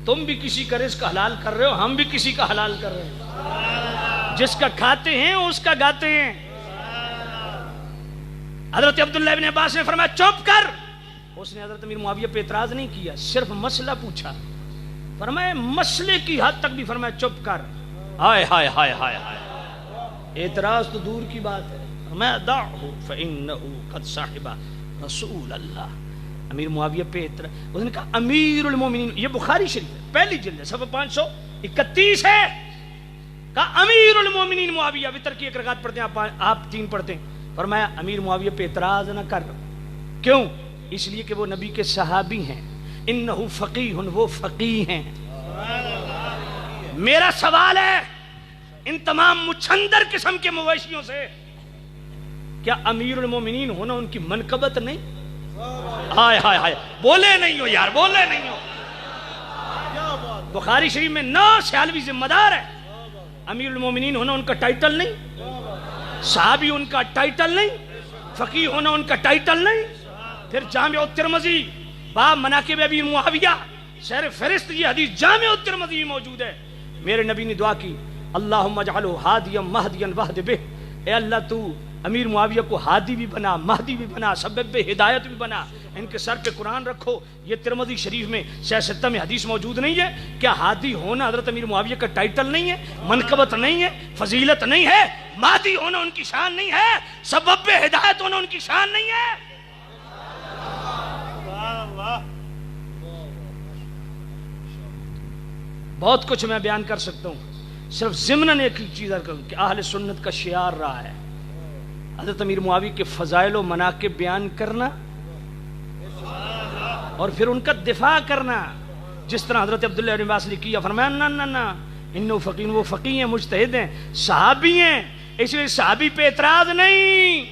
تم بھی کسی کا رزق حلال کر رہے ہو، ہم بھی کسی کا حلال کر رہے ہیں، جس کا کھاتے ہیں اس کا گاتے ہیں۔ حضرت عبداللہ ابن عباس نے فرمایا چپ کر، اس نے حضرت امیر معاویہ پہ اعتراض نہیں کیا، صرف مسئلہ پوچھا، فرمایا مسئلے کی حد تک بھی فرمایا چپ کر، ہائے ہائے ہائے ہائے ہائے، اعتراض تو دور کی بات ہے، فرمایا دعہ فإنہ قد صاحب رسول اللہ۔ امیر معاویہ پہ اعتراض، اس نے کہا امیر المومنین، یہ بخاری شریف ہے، پہلی جلد ہے، صفحہ 531 ہے، کہا امیر المومنین معاویہ وتر کی 1 رکعت پڑھتے ہیں، آپ 3 پڑھتے ہیں، فرمایا امیر معاویہ پہ اعتراض نہ کر، کیوں؟ اس لیے کہ وہ نبی کے صحابی ہیں، انہ فقیہ، وہ فقیہ ہیں۔ میرا سوال ہے ان تمام مچھندر قسم کے مویشیوں سے، کیا امیر المومنین ہونا ان کی منقبت نہیں؟ ہائے ہائے ہائے، بولے نہیں ہو یار، بولے نہیں ہو۔ بخاری شریف میں 9 سیالوی ذمہ دار ہے، امیر المومنین ہونا ان کا ٹائٹل نہیں، صحابی ان کا ٹائٹل نہیں، فقیہ ہونا ان کا ٹائٹل نہیں۔ پھر جامع الترمذی باب مناقب ابی معاویہ شہر فہرست یہ حدیث جامع الترمذی میں موجود ہے۔ میرے نبی نے دعا کی اللہم اجعلہ ہادیا مہدیا واہد بہ، اے اللہ تو امیر معاویہ کو ہادی بھی بنا، مہدی بھی بنا، سبب ہدایت بھی بنا، ان کے سر پہ قرآن رکھو۔ یہ ترمذی شریف میں 6 میں حدیث موجود نہیں ہے؟ کیا ہادی ہونا حضرت امیر معاویہ کا ٹائٹل نہیں ہے، منقبت نہیں ہے، فضیلت نہیں ہے؟ مہدی ہونا ان کی شان نہیں ہے، سبب ہدایت ہونا ان کی شان نہیں ہے؟ بہت کچھ میں بیان کر سکتا ہوں، صرف ضمناً ایک چیز کہ اہل سنت کا شعار رہا ہے حضرت امیر معاویہ کے فضائل و مناقب بیان کرنا اور پھر ان کا دفاع کرنا، جس طرح حضرت عبداللہ ابن عباس نے کیا، فرمایا نہ نہ نہ، انہو فقیہ، وہ فقیہ ہیں، مجتہد ہیں، صحابی ہیں، اس لیے صحابی پہ اعتراض نہیں،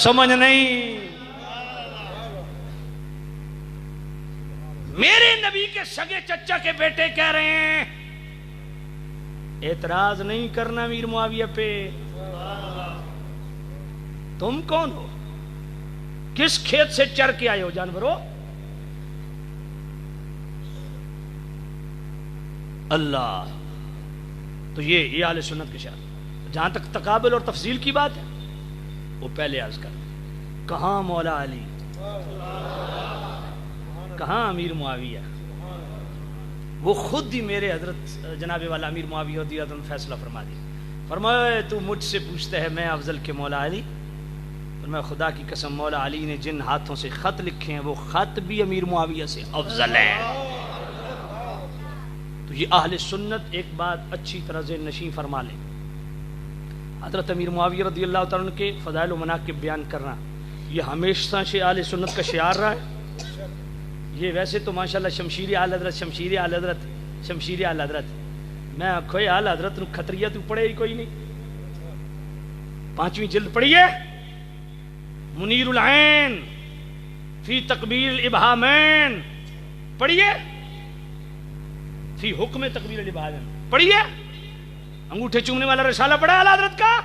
سمجھ نہیں۔ میرے نبی کے سگے چچا کے بیٹے کہہ رہے ہیں اعتراض نہیں کرنا امیر معاویہ پہ۔ تم کون ہو؟ کس کھیت سے چر کے آئے ہو جانورو؟ اللہ، تو یہ اہل سنت کے شاعر۔ جہاں تک تقابل اور تفضیل کی بات ہے، وہ پہلے عرض کر، کہاں مولا علی، کہاں امیر معاویہ؟ وہ خود ہی میرے حضرت جناب والا امیر معاویہ رضی اللہ عنہ فیصلہ فرما دیا، فرمایا تو مجھ سے پوچھتا ہے میں افضل کے مولا علی؟ میں خدا کی قسم مولا علی نے جن ہاتھوں سے خط لکھے ہیں وہ خط بھی امیر معاویہ سے افضل ہیں۔ تو یہ اہل سنت ایک بات اچھی طرح ذہن نشین فرما لیں، حضرت امیر معاویہ رضی اللہ تعالیٰ عنہ کے فضائل و مناقب بیان کرنا یہ ہمیشہ سے اہل سنت کا شعار رہا ہے۔ یہ ویسے تو ماشاءاللہ شمشیر اعلی حضرت، شمشیر اعلی حضرت، شمشیر اعلی حضرت، میں کوئی اعلی حضرت خطریہ تو پڑھے ہی کوئی نہیں۔ 5ویں جلد پڑھیے، منیر العین فی تقبیل الابہامین، پڑھیے، فی حکم تقبیل الابہامین، پڑھیے۔ انگوٹھے چومنے والا رسالہ پڑھا اعلی حضرت کا؟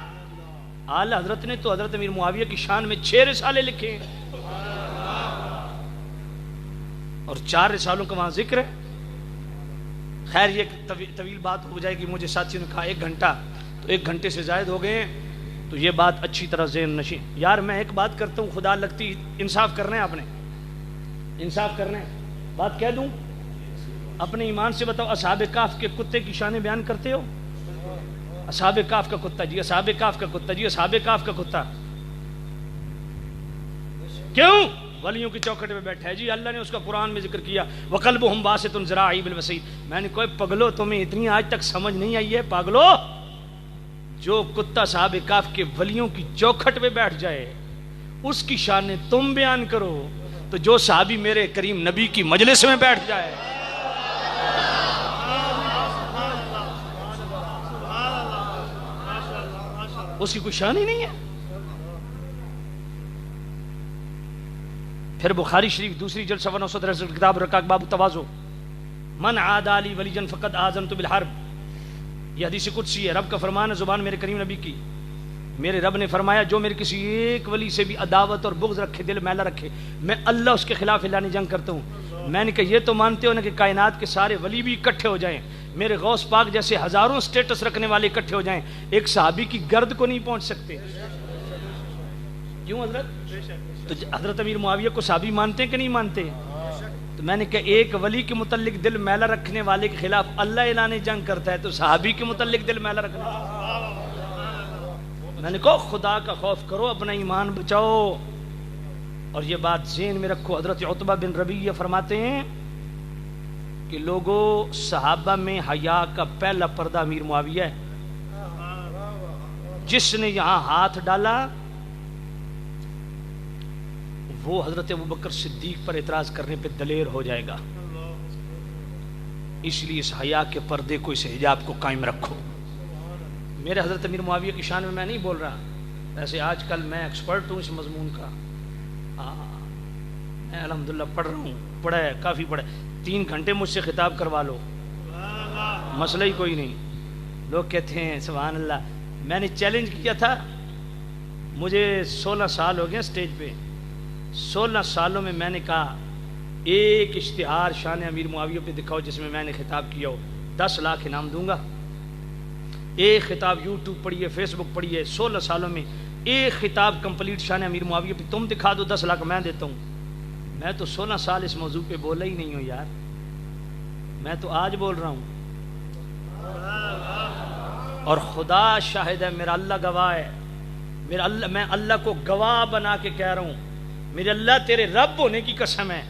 اعلی حضرت نے تو حضرت امیر معاویہ کی شان میں 6 رسالے لکھے ہیں، اور 4 رسالوں کا وہاں ذکر ہے۔ خیر یہ طویل بات ہو جائے گی، مجھے ساتھیوں نے کہا 1 گھنٹہ، تو 1 گھنٹے سے زائد ہو گئے ہیں، تو یہ بات اچھی طرح ذہن نشین۔ یار میں ایک بات کرتا ہوں، خدا لگتی انصاف کرنا ہے، آپ نے انصاف کرنا ہے، بات کہہ دوں اپنے ایمان سے بتاؤ، اصحاب کہف کے کتے کی شانیں بیان کرتے ہو؟ اصحاب کہف کا کتا جی، اصحاب کہف کا کتا جی، اصحاب کہف کا کتا، کیوں؟ ولیوں کی چوکھٹ پہ بیٹھا ہے جی، اللہ نے اس کا قرآن میں ذکر کیا وَقَلْبُهُمْ بَاسِطٌ ذِرَاعِهِ بِالْوَسِيدِ۔ میں نے کوئی پگلو تمہیں اتنی آج تک سمجھ نہیں آئی ہے پاگلو، جو کتا صاحب کہف کے ولیوں کی چوکھٹ پہ بیٹھ جائے اس کی شان تم بیان کرو، تو جو صحابی میرے کریم نبی کی مجلس میں بیٹھ جائے اس کی کوئی شان ہی نہیں ہے۔ پھر بخاری شریف دوسری جلد صفحہ 963 کتاب رقاق باب التواضع، من عادى لي وليا فقد آذنت بالحرب، یہ حدیث قدسی ہے، رب کا فرمان ہے زبان میرے کریم نبی کی۔ میرے رب نے فرمایا جو میرے کسی ایک ولی سے بھی عداوت اور بغض رکھے، دل میلا رکھے، میں اللہ اس کے خلاف اعلان جنگ کرتا ہوں۔ میں نے کہا یہ تو مانتے ہو نا کہ کائنات کے سارے ولی بھی اکٹھے ہو جائیں، میرے غوث پاک جیسے ہزاروں سٹیٹس رکھنے والے اکٹھے ہو جائیں، ایک صحابی کی گرد کو نہیں پہنچ سکتے؟ کیوں حضرت؟ تو حضرت امیر معاویہ کو صحابی مانتے ہیں کہ نہیں مانتے؟ تو میں نے کہا ایک ولی کے متعلق دل میلا رکھنے والے کے خلاف اللہ اعلان جنگ کرتا ہے، تو صحابی کے متعلق دل میلا رکھنا؟ میں نے کہا خدا کا خوف کرو، اپنا ایمان بچاؤ۔ اور یہ بات ذہن میں رکھو، حضرت عتبہ بن ربیعہ فرماتے ہیں کہ لوگوں صحابہ میں حیا کا پہلا پردہ امیر معاویہ ہے، جس نے یہاں ہاتھ ڈالا وہ حضرت ابوبکر صدیق پر اعتراض کرنے پہ دلیر ہو جائے گا، اس لیے اس حیا کے پردے کو، اس حجاب کو قائم رکھو۔ میرے حضرت امیر معاویہ کی شان میں نہیں بول رہا، ویسے آج کل میں ایکسپرٹ ہوں اس مضمون کا، میں الحمدللہ پڑھ رہا ہوں، پڑھا ہے کافی پڑھا ہے، 3 گھنٹے مجھ سے خطاب کروا لو، مسئلہ ہی کوئی نہیں۔ لوگ کہتے ہیں سبحان اللہ، میں نے چیلنج کیا تھا، مجھے 16 سال ہو گئے اسٹیج پہ، 16 سالوں میں میں نے کہا ایک اشتہار شان امیر معاویہ پہ دکھاؤ جس میں نے خطاب کیا ہو، 10 لاکھ انعام دوں گا۔ ایک خطاب یوٹیوب پڑھیے، فیس بک پڑھیے، 16 سالوں میں ایک خطاب کمپلیٹ شان امیر معاویہ پہ تم دکھا دو، 10 لاکھ میں دیتا ہوں۔ میں تو 16 سال اس موضوع پہ بولا ہی نہیں ہوں یار، میں تو آج بول رہا ہوں، اور خدا شاہد ہے، میرا اللہ گواہ ہے، میرا اللہ، میں اللہ کو گواہ بنا کے کہہ رہا ہوں، میرے اللہ تیرے رب ہونے کی قسم ہے،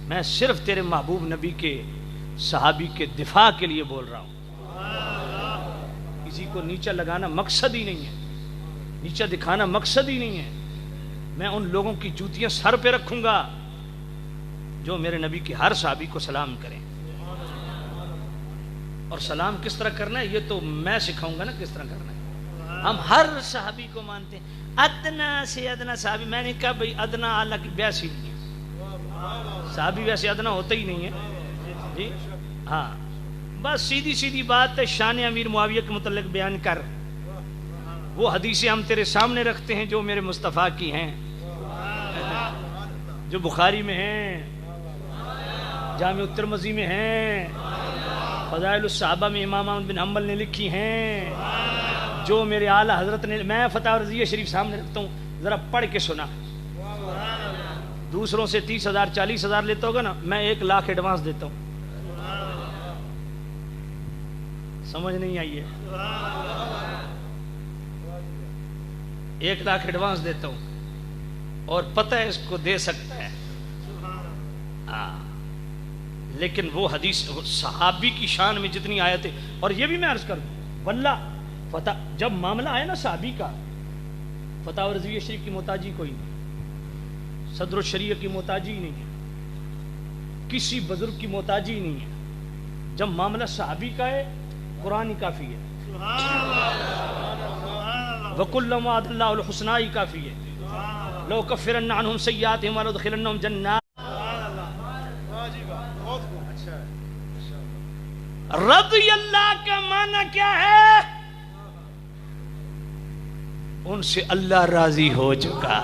میں صرف تیرے محبوب نبی کے صحابی کے دفاع کے لیے بول رہا ہوں۔ کسی کو نیچا لگانا مقصد ہی نہیں ہے، نیچا دکھانا مقصد ہی نہیں ہے۔ میں ان لوگوں کی جوتیاں سر پہ رکھوں گا جو میرے نبی کے ہر صحابی کو سلام کریں، اور سلام کس طرح کرنا ہے یہ تو میں سکھاؤں گا نا کس طرح کرنا ہے۔ ہم ہر صحابی کو مانتے ہیں، ادنا سے ادنا صحابی، میں نے کہا بھائی ادنا اعلیٰ کی بحث ہی نہیں ہے، صحابی ویسے ادنا ہوتا ہی نہیں ہے جی، ہاں بس سیدھی سیدھی بات ہے، شان امیر معاویہ کے متعلق بیان کر، وہ حدیثیں ہم تیرے سامنے رکھتے ہیں جو میرے مصطفیٰ کی ہیں، جو بخاری میں ہیں، جامع الترمذی میں ہیں، فضائل الصحابہ میں امام احمد بن حنبل نے لکھی ہیں، جو میرے اعلیٰ حضرت نے، میں فتح رضیہ شریف سامنے رکھتا ہوں، ذرا پڑھ کے سنا۔ دوسروں سے 30,000 40,000 لیتا ہوگا نا، میں 1 لاکھ ایڈوانس دیتا ہوں، سمجھ نہیں آئی ہے، 1 لاکھ ایڈوانس دیتا ہوں، اور پتہ ہے اس کو دے سکتا ہے، لیکن وہ حدیث صحابی کی شان میں جتنی آیتیں، اور یہ بھی میں عرض کر دوں واللہ فتح جب معاملہ آیا نا صحابی کا، فتح رضویہ شریف کی محتاجی کوئی نہیں، صدر الشریعہ کی محتاجی نہیں ہے، کسی بزرگ کی محتاجی نہیں ہے، جب معاملہ صحابی کا ہے قرآن ہی کافی ہے، وَكُلًّا وَعَدَ اللَّهُ الْحُسْنَىٰ ہی کافی ہے، لَوْكَفِّرَنَّ عَنْهُمْ سَيِّئَاتِهِمْ وَلَأُدْخِلَنَّهُمْ جَنَّاتٍ۔ رضی اللہ کا معنی کیا ہے؟ ان سے اللہ راضی ہو چکا،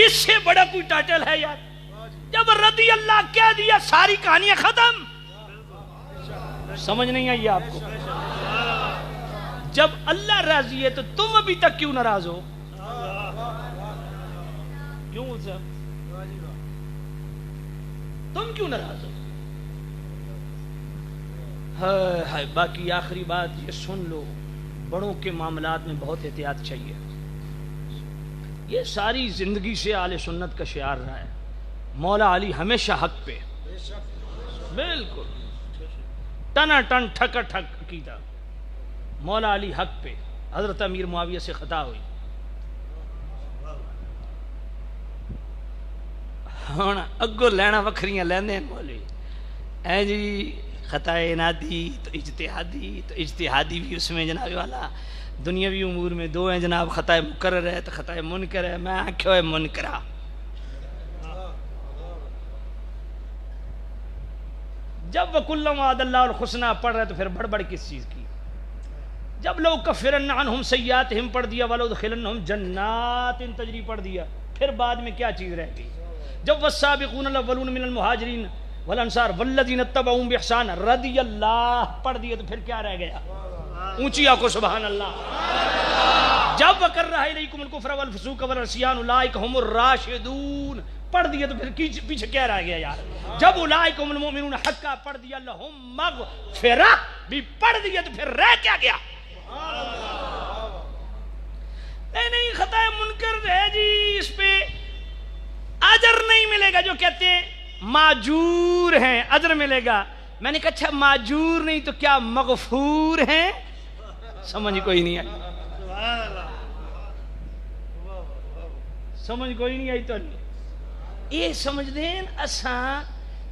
اس سے بڑا کوئی ٹائٹل ہے یار؟ جب رضی اللہ کہہ دیا ساری کہانیاں ختم، سمجھ نہیں آئی آپ کو؟ جب اللہ راضی ہے تو تم ابھی تک کیوں ناراض ہو؟ کیوں تم کیوں ناراض ہو؟ باقی آخری بات یہ سن لو، بڑوں کے معاملات میں بہت احتیاط چاہیے، یہ ساری زندگی سے اہل سنت کا شعار رہا ہے. مولا علی ہمیشہ حق پہ، بالکل ٹنا ٹن ٹھکا ٹھک عقیدہ. مولا علی حق پہ. حضرت امیر معاویہ سے خطا ہوئی، ہن اگوں لینا وکھریاں لیندے ہیں مولوی. اے جی خطا انادی تو اجتہادی، تو اجتہادی بھی اس میں جناب والا دنیاوی امور میں دو ہیں جناب، خطا مقرر ہے تو خطا منکر ہے. میں آنکھوں ہے منکرہ. جب وَكُلًّا وَعَدَ اللَّهُ الْحُسْنَى پڑھ رہے تو پھر بڑبڑ کس چیز کی؟ جب لو کفرن عنہم سیئاتہم پڑھ دیا وَلَوْدْخِلَنَّهُمْ جَنَّاتٍ تجری پڑھ دیا، پھر بعد میں کیا چیز رہ گئی؟ جب والسابقون الاولون من المہاجرین والانصار والذین اتبعوہم بإحسان رضی اللہ پڑھ دیا تو پھر کیا رہ گیا؟ اونچی آنکھوں سبحان اللہ. جب وَكَرَّهَ إِلَيْكُمُ الْكُفْرَ وَالْفُسُوقَ وَالْعِصْيَانَ أُولَٰئِكَ هُمُ الرَّاشِدُونَ پڑھ دیا تو پھر پیچھے کیا رہ گیا یار؟ جب اولئک هم المؤمنون حقا پڑھ دیا لہم مغفرہ بھی پڑھ دیا تو پھر رہ کیا گیا؟ نہیں خطا منکر ہے جی، اس پہ اجر نہیں ملے گا. جو کہتے ہیں ماجور ہیں اجر ملے گا. میں نے کہا اچھا ماجور نہیں تو کیا مغفور ہیں؟ سمجھ کوئی نہیں آئی، سمجھ کوئی نہیں آئی. تو یہ سمجھ دیں اساں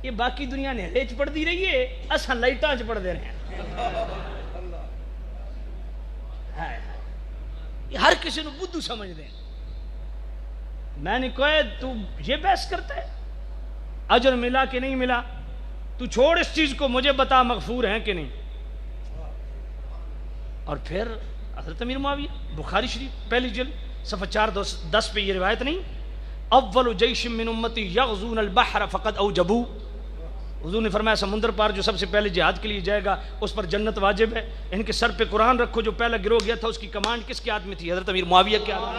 یہ باقی دنیا نے ریچ پڑھ دی رہی ہے، اساں لائٹاں چ پڑھ دے رہے ہیں. ہر کسی نے بدھو سمجھ دیں. میں نے کہا تو یہ بحث کرتا ہے اجر ملا کہ نہیں ملا؟ تو چھوڑ اس چیز کو، مجھے بتا مغفور ہیں کہ نہیں. اور پھر حضرت امیر معاویہ بخاری شریف پہلی جلد صفحہ 410 پہ یہ روایت نہیں؟ اول جیش من امتی یغزون البحر فقد اوجبو. حضور نے فرمایا سمندر پار جو سب سے پہلے جہاد کے لیے جائے گا اس پر جنت واجب ہے. ان کے سر پہ قرآن رکھو. جو پہلا گروہ گیا تھا اس کی کمانڈ کس کے ہاتھ میں تھی؟ حضرت امیر معاویہ کے ہاتھ میں.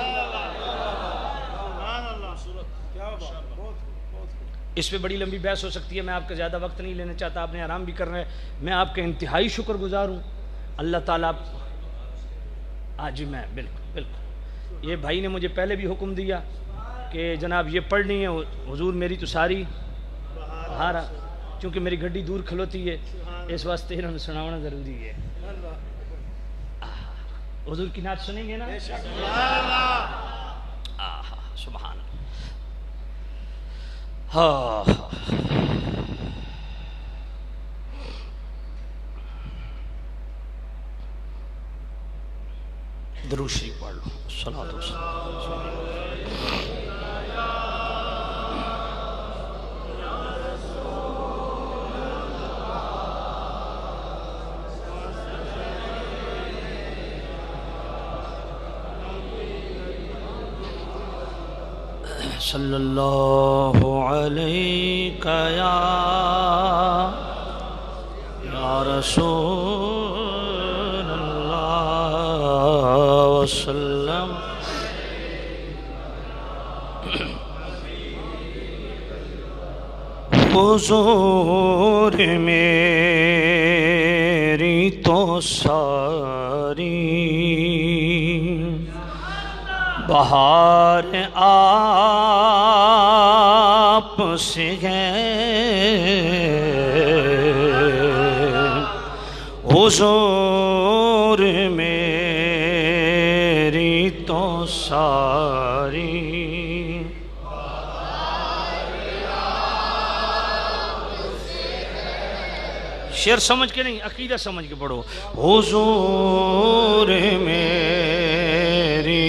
اس پہ بڑی لمبی بحث ہو سکتی ہے، میں آپ کا زیادہ وقت نہیں لینا چاہتا. آپ نے آرام بھی کرنا ہے. میں آپ کا انتہائی شکر گزار ہوں. اللہ تعالیٰ آج میں بالکل بالکل یہ بھائی نے مجھے پہلے بھی حکم دیا کہ جناب یہ پڑھنی ہے. حضور میری تو ساری ہارا چونکہ میری گڈی دور کھلوتی ہے، اس واسطے انہوں نے سناونا ضروری ہے. حضور کی نعت سنیں گے نا؟ سبحان اللہ. درود شریف پڑھ لو. صلاۃ و سلام. صلی اللہ علیہ یا رسول اللہ وسلم. حضور میری تو ساری بہار آپ سے ہے. حضور میری تو ساری شعر سمجھ کے نہیں عقیدہ سمجھ کے پڑھو. حضور میری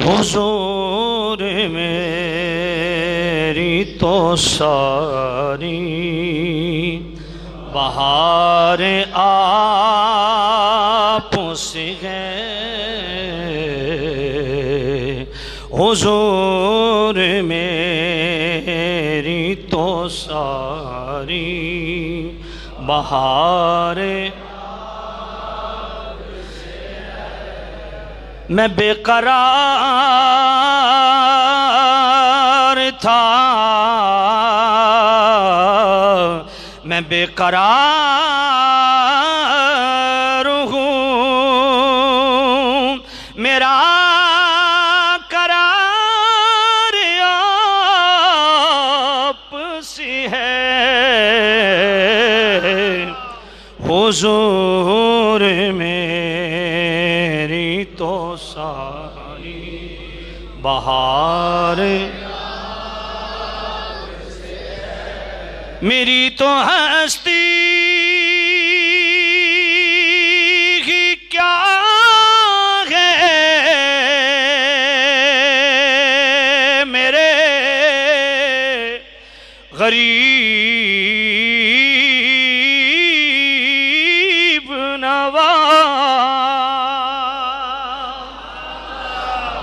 حضور میری تو ساری بہار آپ سے ہے. حضور میری تو ساری بہار میں بے قرار تھا میں بے قرار ہوں، میرا قرار آپ سے ہے، حضور میری تو ساری بہار، میری تو ہستی ہی کیا ہے، میرے غریب نواز،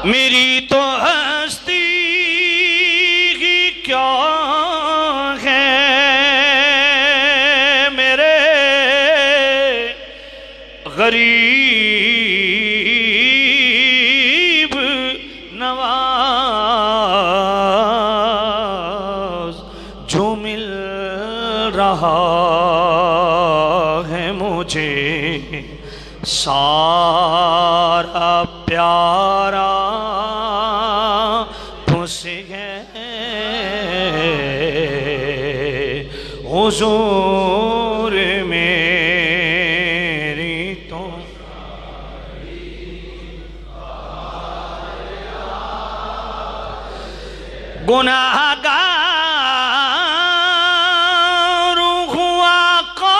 میری تو ہستی ہی کیا غریب نواز، جو مل رہا ہے مجھے سارا پیارا تجھ ہے، حضور گناہگار ہوں آقا،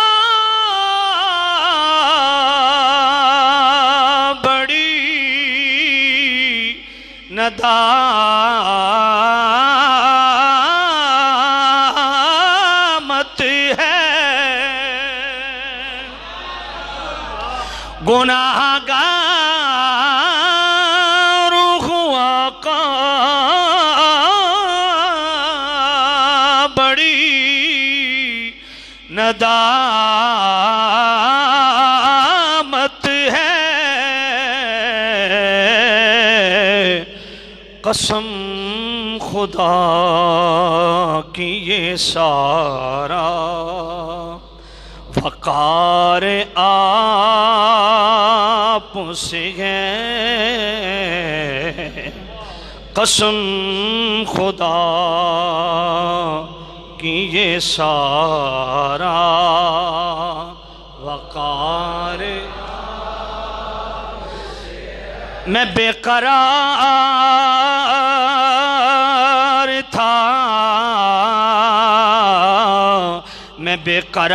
بڑی ندامت ہے، گناہگار ہوں آقا، ندامت ہے، قسم خدا کی یہ سارا وقار آپ سے ہے، قسم خدا کی یہ سارا وقار، میں بے قرار تھا، میں بے قرار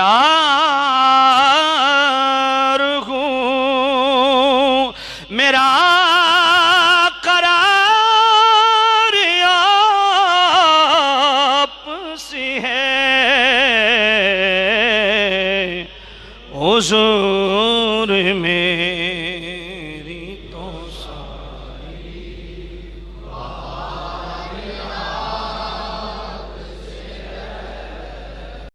ہوں، میرا قرار آپ سے ہے، حضور میں